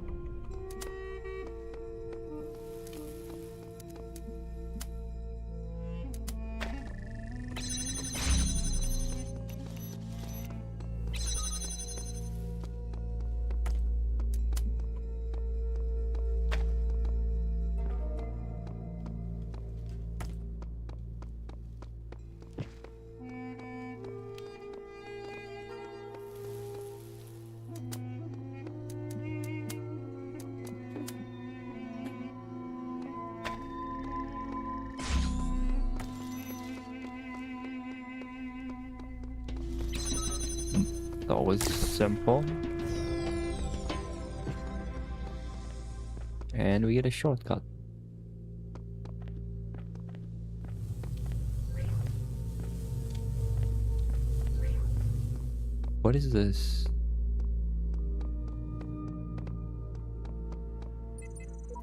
That was simple. And we get a shortcut. What is this?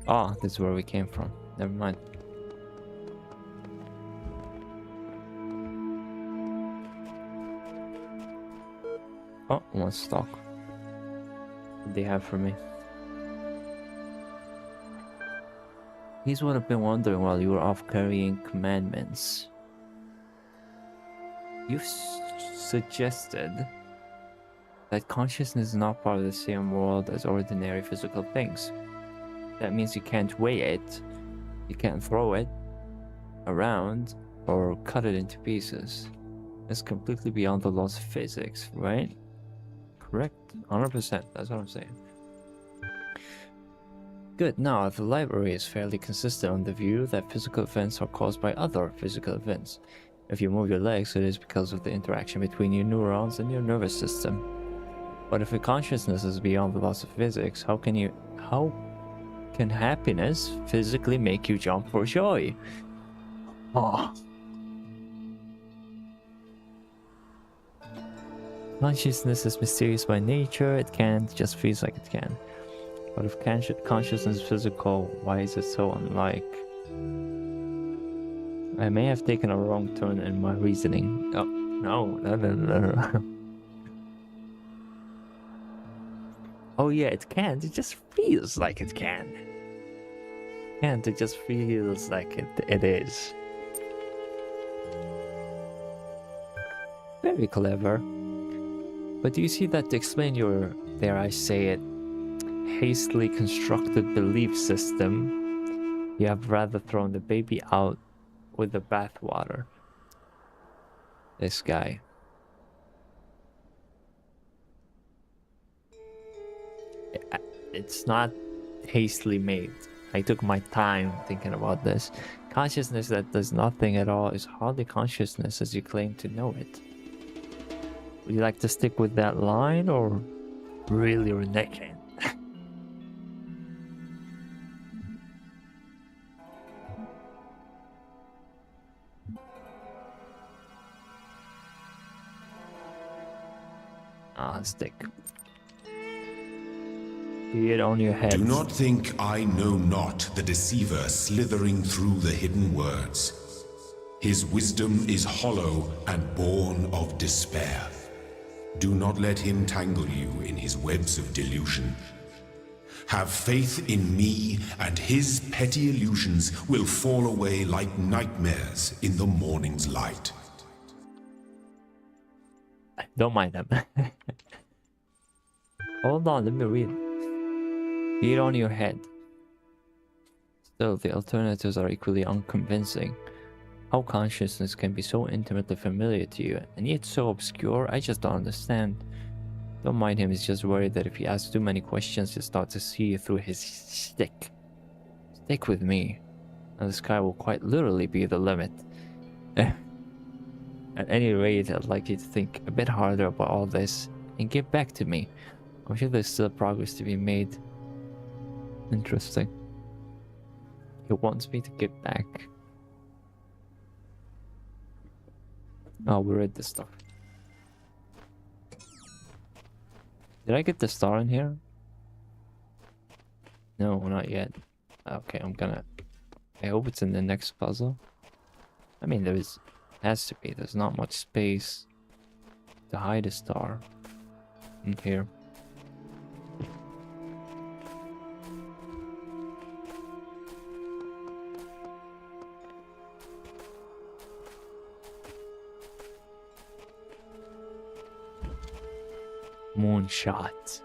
Ah, this is where we came from. Never mind. Oh, one stock. What do they have for me? Here's what I've been wondering while you were off carrying commandments. You suggested that consciousness is not part of the same world as ordinary physical things. That means you can't weigh it, you can't throw it around, or cut it into pieces. It's completely beyond the laws of physics, right? Correct, 100%, that's what I'm saying. Good, now the library is fairly consistent on the view that physical events are caused by other physical events. If you move your legs, it is because of the interaction between your neurons and your nervous system. But if your consciousness is beyond the laws of physics, how can happiness physically make you jump for joy? Oh. Consciousness is mysterious by nature. It can't, just feels like it can. But if consciousness is physical, why is it so unlike? I may have taken a wrong turn in my reasoning. Oh, no. Oh yeah, it can't. It just feels like it can. Can't. It just feels like it is. Very clever. But do you see that to explain your, dare I say it, hastily constructed belief system, you have rather thrown the baby out with the bathwater? This guy. It's not hastily made. I took my time thinking about this. Consciousness that does nothing at all is hardly consciousness as you claim to know it. Would you like to stick with that line or really renege it? Stick. Be it on your head. Do not think I know not the deceiver slithering through the hidden words. His wisdom is hollow and born of despair. Do not let him tangle you in his webs of delusion. Have faith in me, and his petty illusions will fall away like nightmares in the morning's light. Don't mind them. Hold on, let me read. Be it on your head. Still, the alternatives are equally unconvincing. How consciousness can be so intimately familiar to you, and yet so obscure, I just don't understand. Don't mind him, he's just worried that if he asks too many questions, he'll start to see through his stick. Stick with me, and the sky will quite literally be the limit. At any rate, I'd like you to think a bit harder about all this, and get back to me. I'm sure there's still progress to be made. Interesting. He wants me to get back. Oh, we read this stuff. Did I get the star in here? No, not yet. Okay, I hope it's in the next puzzle. I mean, has to be. There's not much space to hide a star in here. Moonshot.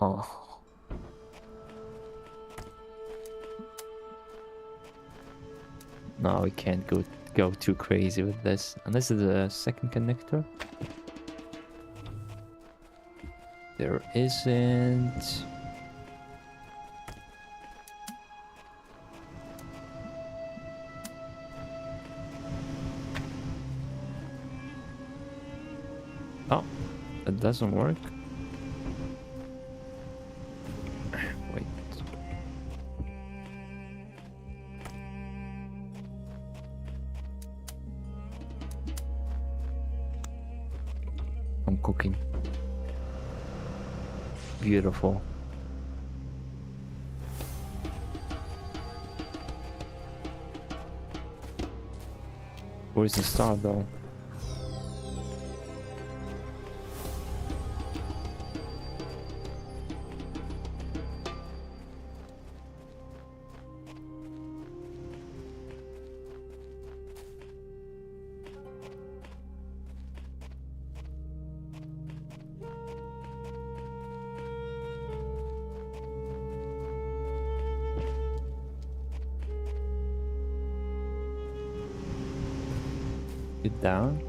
Oh. No, we can't go too crazy with this. And this is the second connector. There isn't. Oh, it doesn't work. Wait. I'm cooking. Beautiful. Where's the star though? Get down.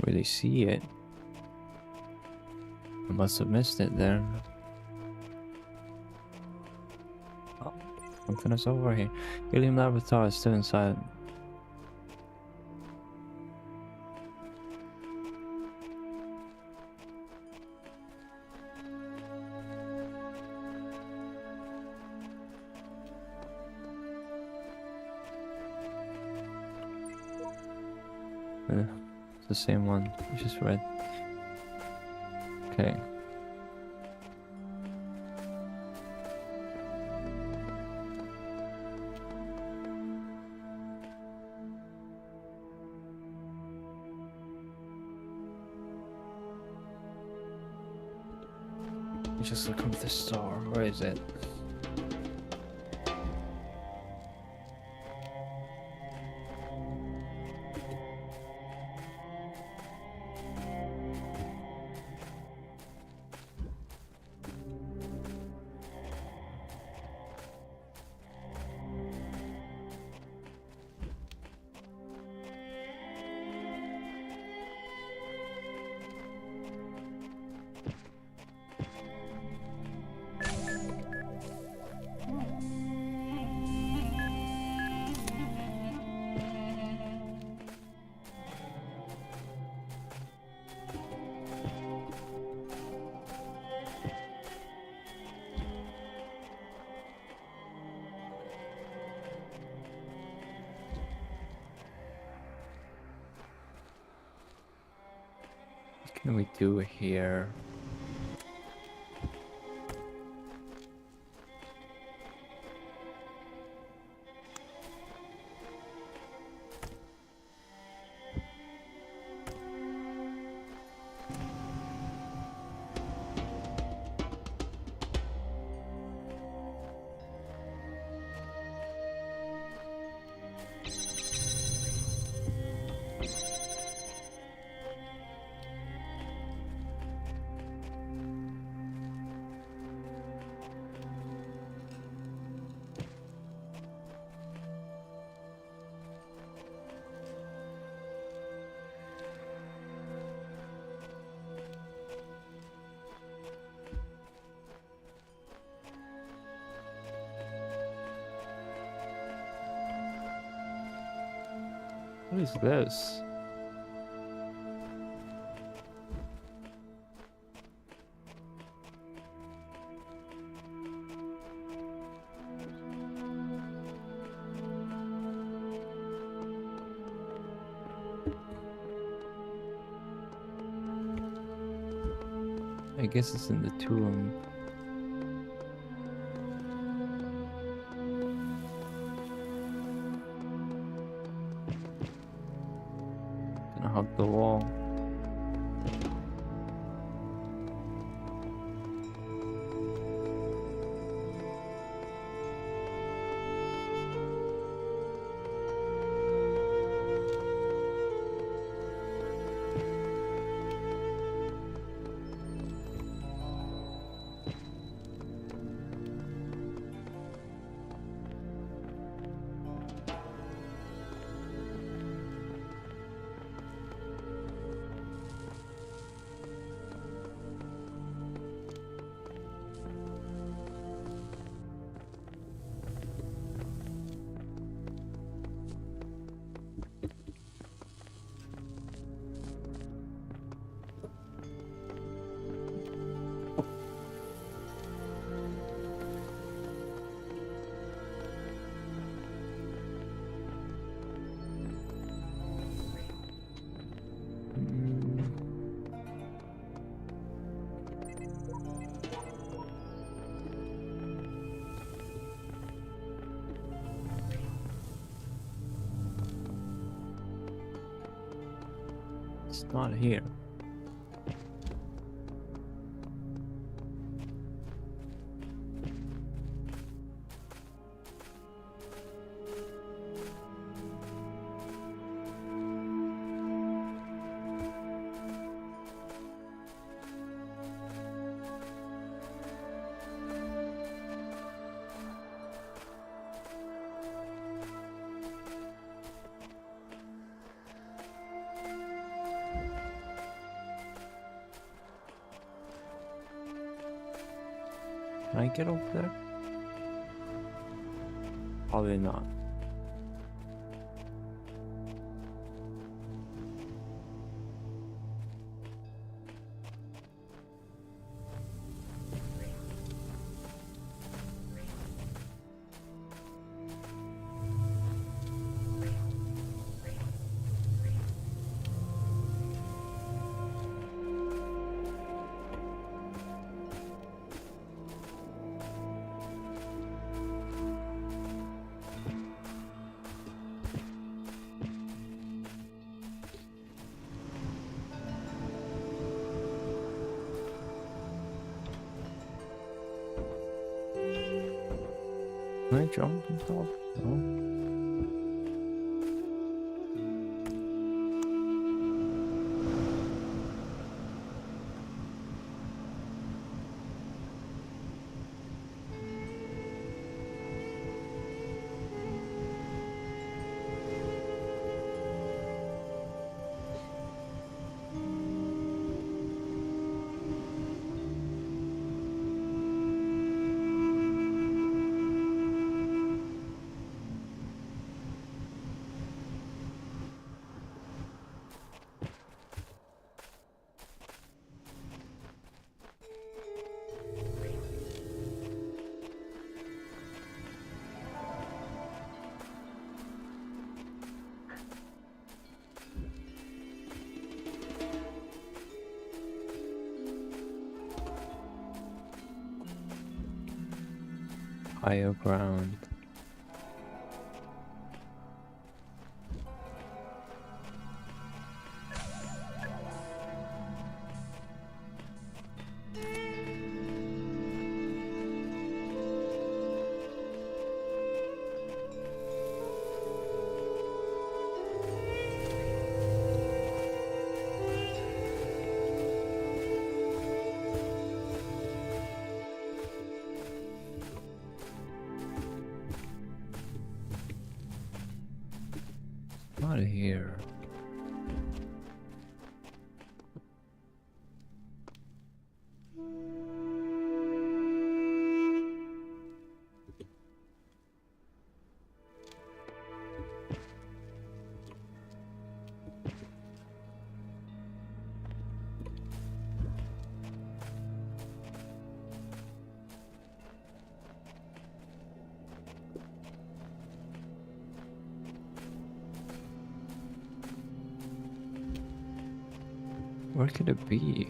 really see it. I must have missed it there. Oh, something is over here. Helium laboratory is still inside. It's the same one you just read. Okay. Just look up the star. Where is it? What can we do here? What is this? I guess it's in the tomb. Gonna hug the wall. It's not here. Can I get over there? Probably not. Can I jump on top? No. Higher ground. Out of here. Where could it be?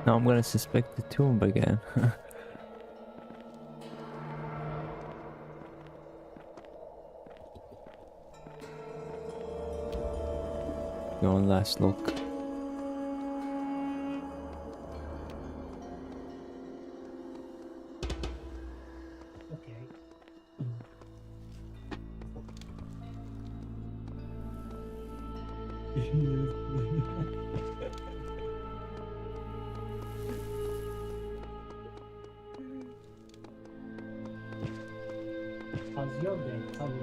Now I'm gonna suspect the tomb again. One last look. How's your day? How are you?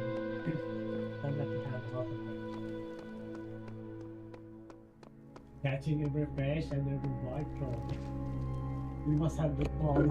Sounds like you had a lot of it. catching every fish and every micro. We must have the ball.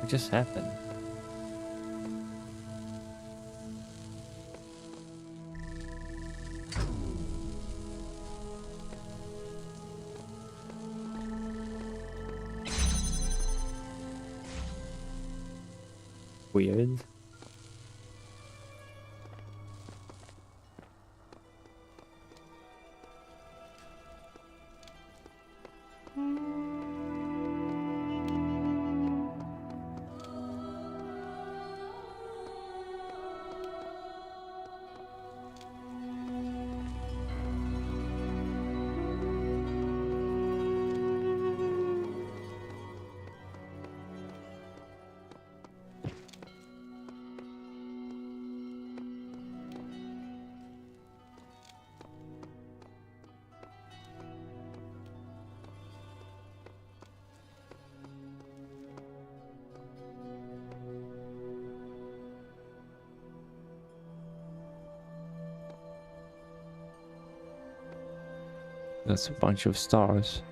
What just happened? Weird. That's a bunch of stars.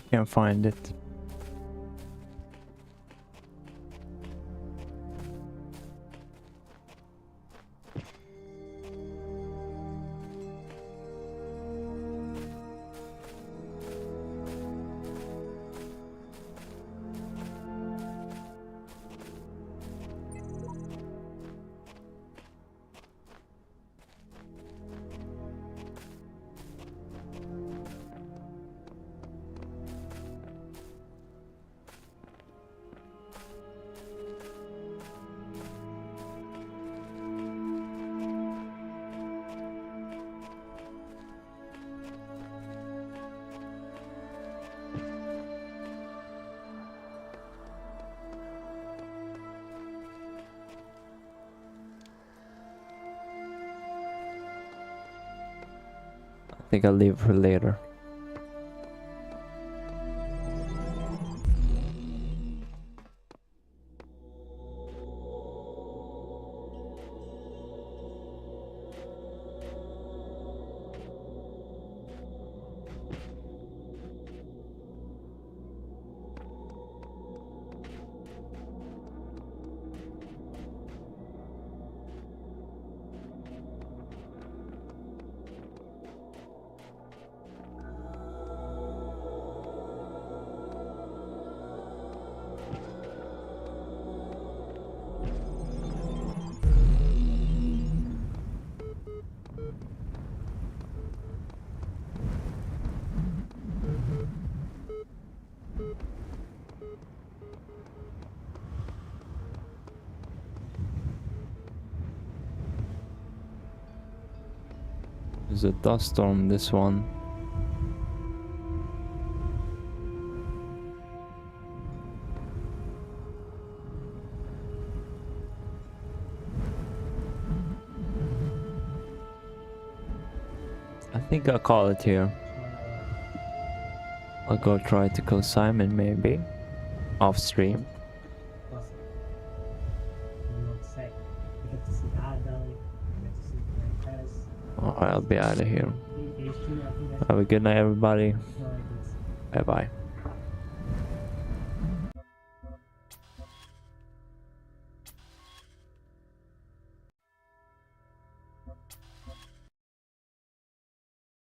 Can't find it. think I'll leave for later. There's a dust storm, this one. I think I'll call it here. I'll go try to kill Simon maybe. Off stream. Awesome. You won't say. You get to see Adam, you get to see Marquez. Alright, I'll be out of here. H2, I think that's Have a good night, everybody. Bye bye.